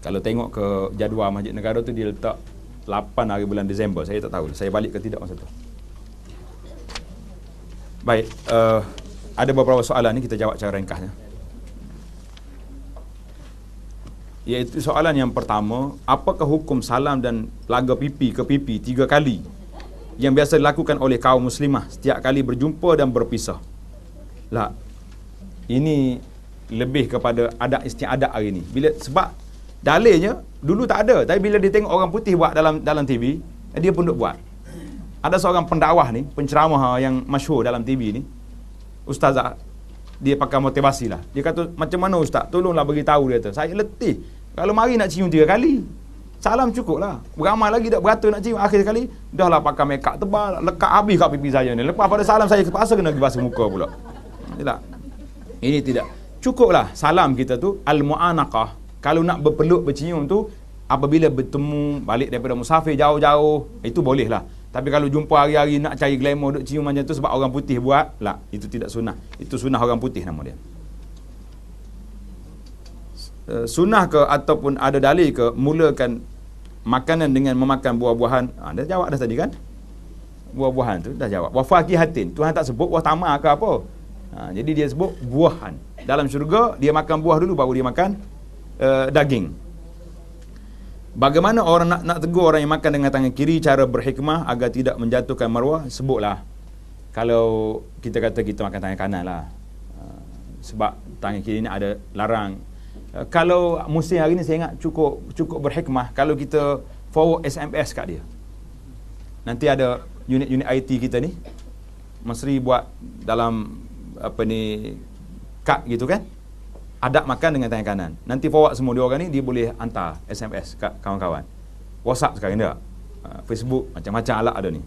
[SPEAKER 1] Kalau tengok ke jadual Masjid Negara tu, dia letak 8 hari bulan Disember. Saya tak tahu saya balik ke tidak masa tu. Baik, ada beberapa soalan ni kita jawab secara ringkasnya. Iaitu soalan yang pertama, apakah hukum salam dan laga pipi ke pipi 3 kali yang biasa dilakukan oleh kaum muslimah setiap kali berjumpa dan berpisah? Lah, ini lebih kepada adab istiadat hari ni. Sebab dalilnya dulu tak ada, tapi bila dia tengok orang putih buat dalam TV, dia pun duk buat. Ada seorang pendakwah ni, penceramah yang masyhur dalam TV ni, ustazah, dia pakai motivasi lah. Dia kata, macam mana ustaz? Tolonglah beritahu dia tu. Saya letih. Kalau mari nak cium 3 kali, salam cukup lah. Beramai lagi tak beratur nak cium. Akhir sekali, dah lah pakai make up tebal, lekat habis kat pipi saya ni. Lepas pada salam saya terpaksa kena pergi basuh muka pula. Tidak. Ini tidak. Cukuplah salam kita tu al-mu'anaqah. Kalau nak berpeluk bercium tu apabila bertemu balik daripada musafir jauh-jauh, itu boleh lah. Tapi kalau jumpa hari-hari nak cari glamour duk cium macam tu sebab orang putih buat, lah, itu tidak sunnah. Itu sunnah orang putih nama dia. Sunnah ke ataupun ada dalil ke mulakan makanan dengan memakan buah-buahan? Dah jawab dah tadi kan? Buah-buahan tu dah jawab. Wa fakihatin. Tuhan tak sebut buah tamar ke apa. Jadi dia sebut buahan. Dalam syurga dia makan buah dulu baru dia makan daging. Bagaimana orang nak tegur orang yang makan dengan tangan kiri, cara berhikmah agar tidak menjatuhkan maruah? Sebutlah. Kalau kita kata kita makan tangan kanan lah, sebab tangan kiri ni ada larang. Kalau musim hari ni saya ingat cukup berhikmah kalau kita forward SMS kat dia. Nanti ada unit-unit IT kita ni, Mesri buat dalam apa ni kad gitu kan, adab makan dengan tangan kanan. Nanti forward semua dia orang ni, dia boleh hantar SMS kat kawan-kawan. WhatsApp sekarang tak, Facebook, macam-macam alat ada ni.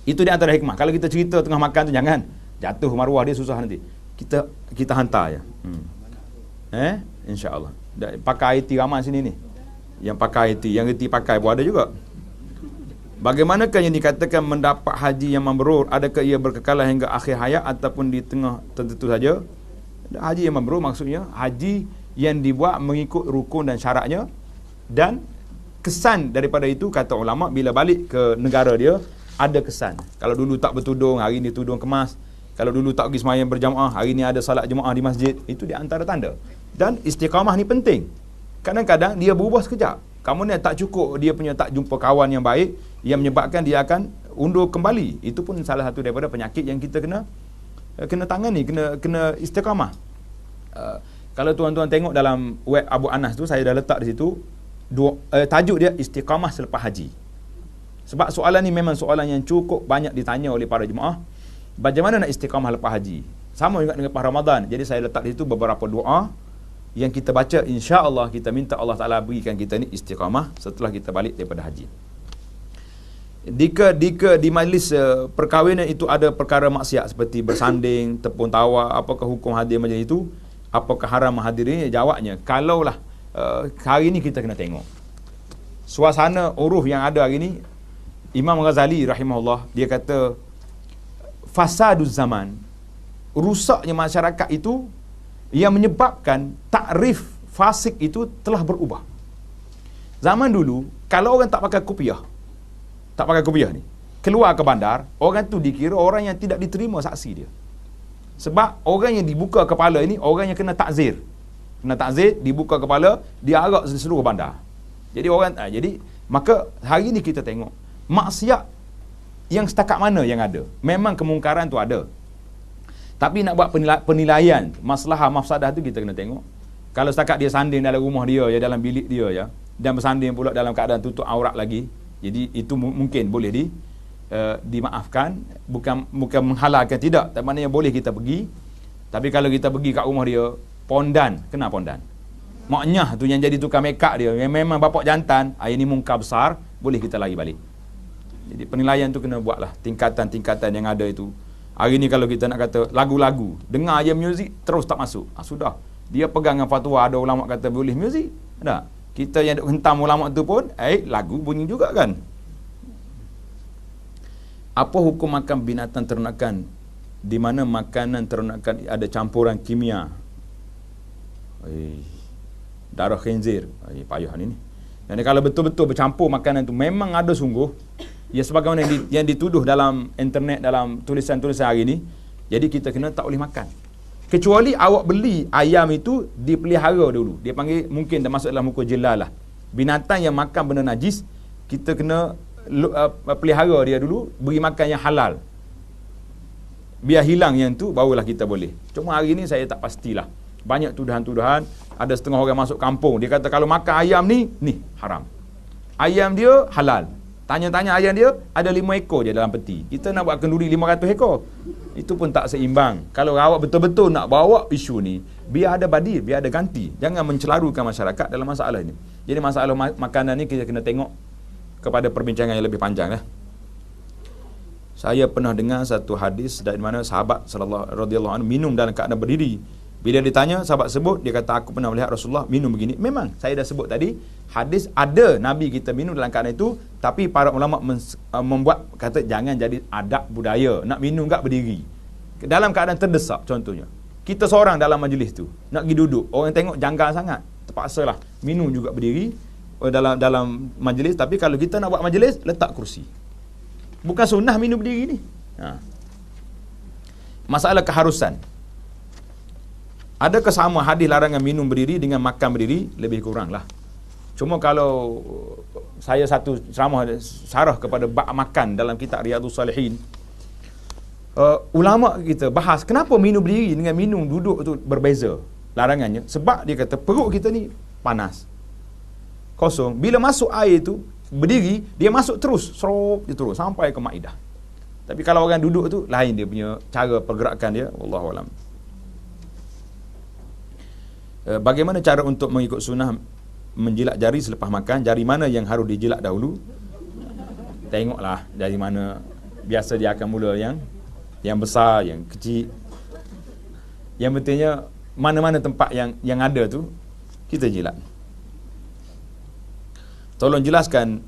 [SPEAKER 1] Itu di antara hikmah. Kalau kita cerita tengah makan tu, jangan jatuh maruah dia, susah nanti. Kita hantar je. InsyaAllah. Pakai IT ramai sini ni. Yang pakai IT, yang reti pakai pun ada juga. Bagaimanakah yang dikatakan mendapat haji yang mabrur? Adakah ia berkekalan hingga akhir hayat ataupun di tengah tertentu saja? Haji yang mabrur maksudnya haji yang dibuat mengikut rukun dan syaratnya, dan kesan daripada itu, kata ulama, bila balik ke negara dia ada kesan. Kalau dulu tak bertudung, hari ni tudung kemas. Kalau dulu tak pergi semayang berjamaah, hari ni ada salat jemaah di masjid. Itu di antara tanda. Dan istiqamah ni penting. Kadang-kadang dia berubah sekejap. Kamu ni tak cukup, dia punya tak jumpa kawan yang baik, yang menyebabkan dia akan undur kembali. Itu pun salah satu daripada penyakit yang kita kena tangani, kena istiqamah. Kalau tuan-tuan tengok dalam web Abu Anas tu, saya dah letak di situ tajuk dia istiqamah selepas haji. Sebab soalan ni memang soalan yang cukup banyak ditanya oleh para jemaah. Bagaimana nak istiqamah lepas haji? Sama juga dengan lepas Ramadan. Jadi saya letak di situ beberapa doa yang kita baca, insya-Allah kita minta Allah Taala berikan kita ni istiqamah setelah kita balik daripada haji. Jika di majlis perkahwinan itu ada perkara maksiat seperti bersanding, tepung tawar, apakah hukum hadir majlis itu? Apakah haram menghadirinya? Jawabnya, kalaulah hari ni kita kena tengok suasana uruh yang ada hari ni. Imam Ghazali rahimahullah, dia kata fasaduz zaman, rusaknya masyarakat itu yang menyebabkan takrif fasik itu telah berubah. Zaman dulu, kalau orang tak pakai kopiah ni, keluar ke bandar, orang tu dikira orang yang tidak diterima saksi dia. Sebab orang yang dibuka kepala ini, orang yang kena takzir. Kena takzir, dibuka kepala, dia arak seluruh bandar. Jadi maka hari ni kita tengok, maksiat yang setakat mana yang ada. Memang kemungkaran tu ada. Tapi nak buat penilaian maslahah mafsadah tu kita kena tengok. Kalau setakat dia sanding dalam rumah dia, ya, dalam bilik dia, ya, dan bersanding pula dalam keadaan tutup aurat lagi, jadi itu mungkin boleh dimaafkan, bukan menghalalkan, tidak. Tak maknanya boleh kita pergi. Tapi kalau kita pergi kat rumah dia, pondan, kena pondan. Maknya tu yang jadi tukang make up dia, yang memang bapak jantan, ini mungkar besar, boleh kita lari balik. Jadi penilaian tu kena buatlah, tingkatan-tingkatan yang ada itu. Hari ni kalau kita nak kata lagu-lagu, dengar je muzik, terus tak masuk. Sudah. Dia pegang dengan fatwa, ada ulama kata boleh muzik. Tak. Kita yang hentam ulama tu pun, lagu bunyi juga kan. Apa hukum makan binatang ternakan di mana makanan ternakan ada campuran kimia? Darah khinzir. Payah ni. Dan kalau betul-betul bercampur makanan tu, memang ada sungguh. Ya, sebagaimana yang dituduh dalam internet, dalam tulisan-tulisan hari ni. Jadi kita kena tak boleh makan. Kecuali awak beli ayam itu dipelihara dulu. Dia panggil, mungkin dah masuk dalam hukum jelal lah. Binatang yang makan benda najis, kita kena pelihara dia dulu, beri makan yang halal. Biar hilang yang tu, barulah kita boleh. Cuma hari ni saya tak pastilah. Banyak tuduhan-tuduhan. Ada setengah orang masuk kampung, dia kata kalau makan ayam ni haram. Ayam dia halal. Tanya-tanya ayam dia, ada 5 ekor je dalam peti. Kita nak buat kenduri 500 ekor. Itu pun tak seimbang. Kalau awak betul-betul nak bawa isu ni, biar ada badil, biar ada ganti. Jangan mencelarukan masyarakat dalam masalah ini. Jadi masalah makanan ni kita kena tengok kepada perbincangan yang lebih panjang lah. Saya pernah dengar satu hadis dari mana sahabat radhiyallahu anhu minum dalam keadaan berdiri. Bila ditanya, sahabat sebut, dia kata, aku pernah melihat Rasulullah minum begini. Memang, saya dah sebut tadi, hadis ada Nabi kita minum dalam keadaan itu, tapi para ulama membuat, kata, jangan jadi adab budaya, nak minum tak berdiri. Dalam keadaan terdesak, contohnya. Kita seorang dalam majlis tu, nak pergi duduk, orang tengok janggal sangat, terpaksalah, minum juga berdiri, dalam majlis, tapi kalau kita nak buat majlis, letak kursi. Bukan sunnah minum berdiri ni. Masalah keharusan. Adakah sama hadis larangan minum berdiri dengan makan berdiri? Lebih kurang lah. Cuma kalau saya satu ceramah syarah kepada bab makan dalam kitab Riyadhus Salihin, ulama kita bahas kenapa minum berdiri dengan minum duduk tu berbeza larangannya. Sebab dia kata perut kita ni panas, kosong. Bila masuk air tu berdiri, dia masuk terus, serop dia terus sampai ke maidah. Tapi kalau orang duduk tu lain dia punya cara pergerakan dia, wallahu alam. Bagaimana cara untuk mengikut sunnah menjilat jari selepas makan? Jari mana yang harus dijilat dahulu? Tengoklah dari mana. Biasa dia akan mula yang besar, yang kecil. Yang pentingnya mana-mana tempat yang ada tu kita jilat. Tolong jelaskan,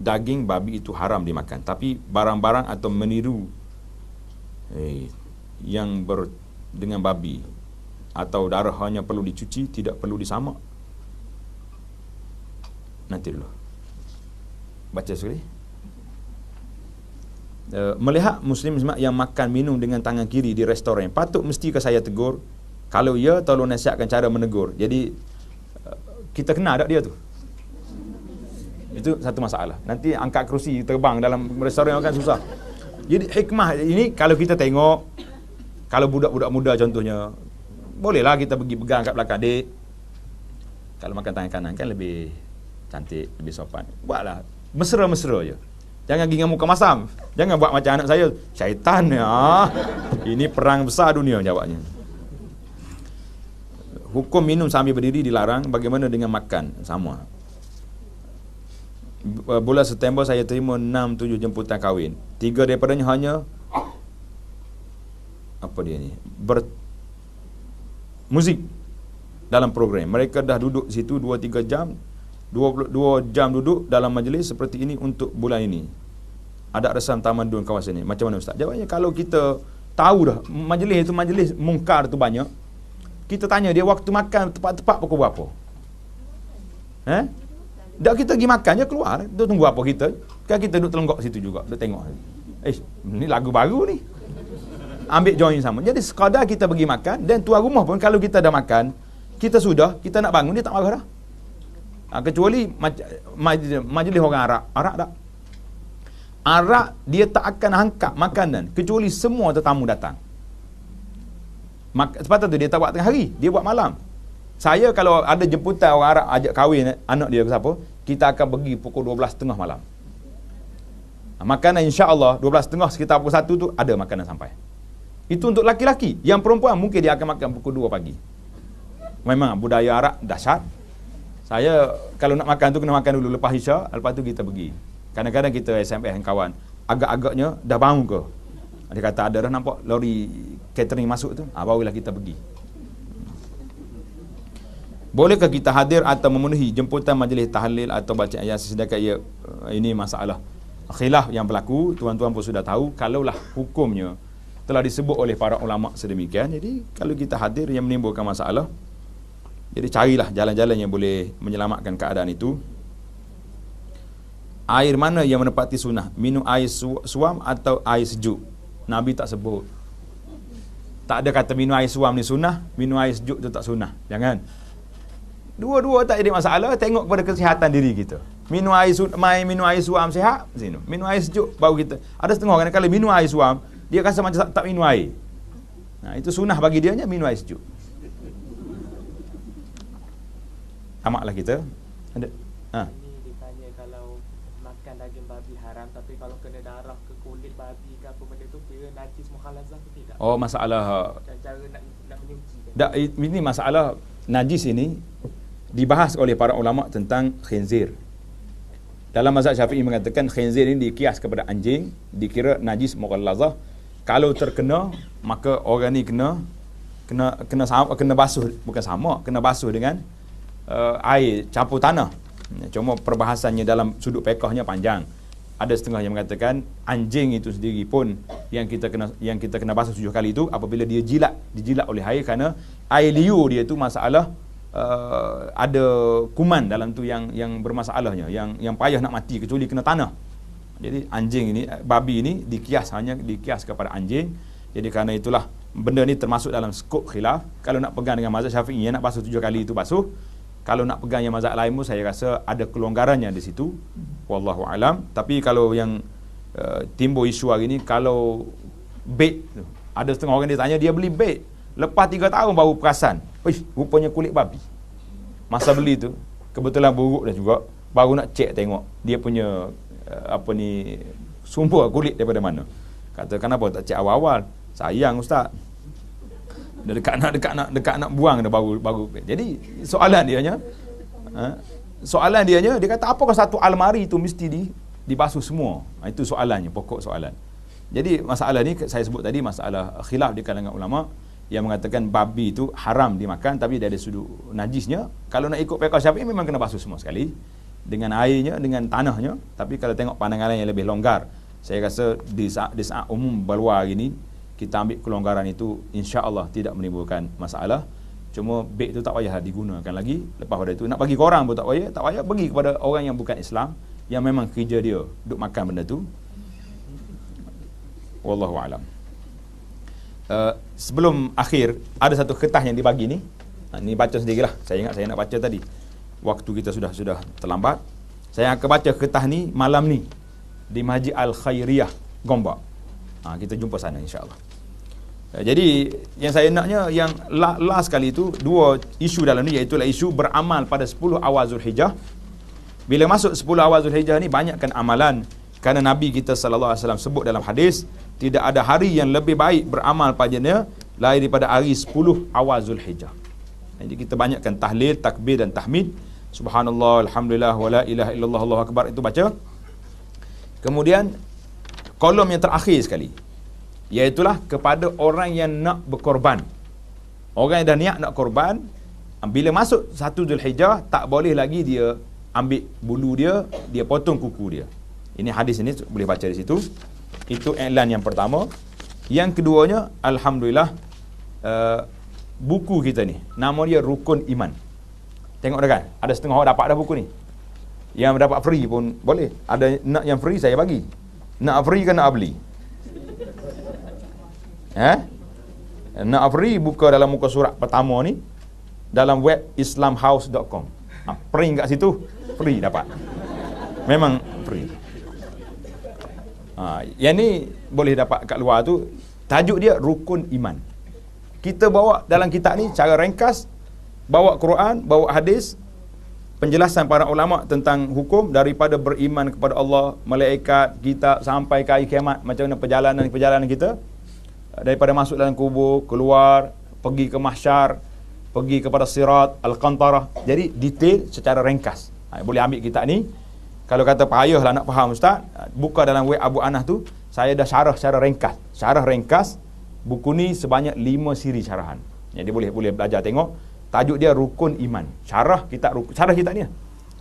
[SPEAKER 1] daging babi itu haram dimakan, tapi barang-barang atau meniru yang dengan babi atau darah hanya perlu dicuci, tidak perlu disamak. Nanti dulu baca sekali. Melihat Muslim yang makan minum dengan tangan kiri di restoran, patut mesti ke saya tegur? Kalau ya, tolong nasihatkan cara menegur. Jadi kita kenal tak dia tu? Itu satu masalah. Nanti angkat kerusi terbang dalam restoran makan susah. Jadi hikmah ini kalau kita tengok, kalau budak-budak muda contohnya, bolehlah kita pergi pegang kat belakang adik. Kalau makan tangan kanan kan lebih cantik, lebih sopan. Buatlah mesra-mesra je. Jangan pergi dengan muka masam. Jangan buat macam anak saya, syaitan ya. Ini perang besar dunia jawabnya. Hukum minum sambil berdiri dilarang, bagaimana dengan makan? Sama. Bulan September saya terima 6-7 jemputan kahwin. 3 daripadanya hanya apa dia ni? Muzik dalam program. Mereka dah duduk situ 2-3 jam. 22 jam duduk dalam majlis seperti ini untuk bulan ini. Ada resam tamadun kawasan ini. Macam mana Ustaz? Jawabnya, kalau kita tahu dah majlis itu majlis mungkar tu banyak, kita tanya dia waktu makan tepat-tepat pukul berapa? Dah kita pergi makan je keluar. Dia tunggu apa kita? Kan kita duduk telenggok situ juga. Dia tengok. Ni lagu baru ni. Ambil join sama. Jadi sekadar kita pergi makan, dan tuan rumah pun kalau kita dah makan, kita nak bangun, dia tak marah dah. Kecuali majlis orang Arab. Arab dia tak akan angkat makanan kecuali semua tetamu datang. Sepatutnya tu dia tak buat tengah hari, dia buat malam. Saya kalau ada jemputan orang Arab ajak kahwin anak dia ke siapa, kita akan pergi pukul 12.30 malam. Makanan insya-Allah 12.30 sekitar pukul 1 tu ada makanan sampai. Itu untuk laki-laki. Yang perempuan mungkin dia akan makan pukul 2 pagi. Memang budaya Arab dahsyat. Saya kalau nak makan tu kena makan dulu lepas Isyak, lepas tu kita pergi. Kadang-kadang kita SMS dengan kawan, agak-agaknya dah bangun ke? Dia kata ada dah nampak lori catering masuk tu, barulah kita pergi. Bolehkah kita hadir atau memenuhi jemputan majlis tahlil atau baca ayat sedangkan ini masalah khilaf yang berlaku. Tuan-tuan pun sudah tahu, kalaulah hukumnya telah disebut oleh para ulama sedemikian, jadi kalau kita hadir yang menimbulkan masalah, jadi carilah jalan-jalan yang boleh menyelamatkan keadaan itu. Air mana yang menepati sunnah? Minum air suam atau air sejuk? Nabi tak sebut. Tak ada kata minum air suam ni sunnah, minum air sejuk tu tak sunnah. Jangan. Dua-dua tak jadi masalah, tengok kepada kesihatan diri kita. Minum air suam sihat, minum air sejuk baru kita. Ada setengah orang kalau minum air suam, dia rasa macam tak minum air. Itu sunnah bagi dia minum air sejuk. Tamaklah kita. Ada.
[SPEAKER 2] Ini ditanya kalau makan daging babi haram, tapi kalau kena darah ke kulit babi ke apa benda tu, kira najis mukhalazah ke tidak?
[SPEAKER 1] Oh, masalah
[SPEAKER 2] Dan cara nak menyuci.
[SPEAKER 1] Ini masalah najis ini dibahas oleh para ulama tentang khinzir. Dalam mazhab Syafi'i mengatakan khinzir ini dikias kepada anjing, dikira najis mukhalazah. Kalau terkena, maka orang ni kena basuh, bukan sama, kena basuh dengan air campur tanah. Cuma perbahasannya dalam sudut fiqhnya panjang. Ada setengah yang mengatakan anjing itu sendiri pun yang kita kena basuh 7 kali itu apabila dia dijilat oleh air, kerana air liur dia itu masalah ada kuman dalam tu yang bermasalahnya, yang payah nak mati kecuali kena tanah. Jadi anjing ini, babi ini dikias kepada anjing. Jadi kerana itulah benda ni termasuk dalam skop khilaf. Kalau nak pegang dengan mazhab Syafi'i nak basuh 7 kali itu basuh. Kalau nak pegang yang mazhab lain pun saya rasa ada kelonggarannya di situ. Wallahu alam. Tapi kalau yang timbul isu hari ni, kalau bait, ada setengah orang dia tanya dia beli bait, lepas 3 tahun baru perasan, rupanya kulit babi. Masa beli tu kebetulan buruk dah juga, baru nak cek tengok dia punya Sumber kulit daripada mana? Kata kenapa tak cek awal-awal? Sayang ustaz. Dah dekat nak buang dah baru. Jadi soalan dia kata apakah satu almari itu mesti dibasuh semua? Itu soalannya, pokok soalan. Jadi masalah ni saya sebut tadi masalah khilaf di kalangan ulama yang mengatakan babi itu haram dimakan tapi dia ada sudut najisnya. Kalau nak ikut fiqh Syafi'i memang kena basuh semua sekali dengan airnya, dengan tanahnya. Tapi kalau tengok pandangan yang lebih longgar, saya rasa di saat umum berluar gini, kita ambil kelonggaran itu insya-Allah tidak menimbulkan masalah. Cuma beg tu tak payah digunakan lagi. Lepas pada itu nak bagi ke orang pun tak payah bagi kepada orang yang bukan Islam, yang memang kerja dia duk makan benda tu. Wallahu alam. Sebelum akhir ada satu kertas yang dibagi ni. Ni baca sendirilah. Saya ingat saya nak baca tadi. Waktu kita sudah terlambat. Saya akan baca kertas ni malam ni di Masjid Al-Khairiyah Gombak. Kita jumpa sana insya-Allah. Jadi yang saya naknya yang last kali itu dua isu dalam ni, iaitu isu beramal pada 10 awal Zulhijjah. Bila masuk 10 awal Zulhijjah ni banyakkan amalan, kerana Nabi kita sallallahu alaihi wasallam sebut dalam hadis, tidak ada hari yang lebih baik beramal padanya lain daripada hari 10 awal Zulhijjah. Jadi kita banyakkan tahlil, takbir dan tahmid. Subhanallah, alhamdulillah, wala ilaha illallah, Allahu akbar, itu baca. Kemudian kolom yang terakhir sekali, iaitulah kepada orang yang nak berkorban. Orang yang dah niat nak korban, bila masuk 1 Zulhijjah, tak boleh lagi dia ambil bulu dia potong kuku dia. Ini hadis ini boleh baca di situ. Itu iklan yang pertama. Yang keduanya, alhamdulillah, buku kita ni, nama dia Rukun Iman. Tengok dah kan? Ada setengah orang dapat dah buku ni. Yang dapat free pun boleh. Ada nak yang free saya bagi. Nak free ke nak beli? Nak free buka dalam muka surat pertama ni dalam web islamhouse.com. Print kat situ, free dapat. Memang free. Yang ni boleh dapat kat luar tu. Tajuk dia Rukun Iman. Kita bawa dalam kitab ni cara ringkas, bawa Quran, bawa hadis, penjelasan para ulama tentang hukum daripada beriman kepada Allah, malaikat, kitab sampai ke hari kiamat, macam mana perjalanan kita daripada masuk dalam kubur, keluar, pergi ke mahsyar, pergi kepada sirat, al-qantarah. Jadi detail secara ringkas. Boleh ambil kitab ni. Kalau kata payahlah nak faham ustaz, buka dalam web Abu Anas tu, saya dah syarah secara ringkas. Syarah ringkas buku ni sebanyak 5 siri syarahan. Jadi boleh belajar tengok. Tajuk dia Rukun Iman. Syarah kitab ni.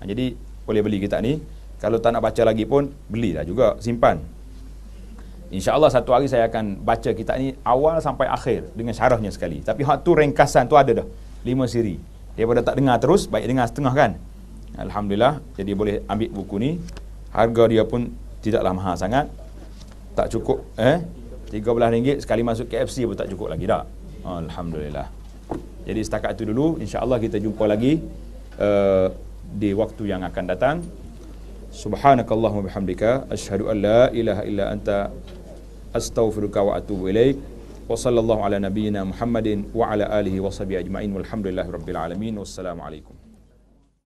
[SPEAKER 1] Jadi boleh beli kitab ni. Kalau tak nak baca lagi pun belilah juga, simpan. InsyaAllah satu hari saya akan baca kitab ni awal sampai akhir dengan syarahnya sekali. Tapi hak tu ringkasan tu ada dah 5 siri. Daripada tak dengar terus, baik dengar setengah kan. Alhamdulillah. Jadi boleh ambil buku ni. Harga dia pun tidaklah mahal sangat. Tak cukup RM13 sekali masuk KFC pun tak cukup lagi dah. Alhamdulillah. Jadi setakat itu dulu. InsyaAllah kita jumpa lagi di waktu yang akan datang. Subhanakallahumma bihamdika asyhadu an la ilaha illa anta astaghfiruka wa atubu ilaik. Wa sallallahu ala nabiyyina Muhammadin wa ala alihi wa sahbihi ajma'in. Walhamdulillahirabbil alamin. Wassalamu alaikum.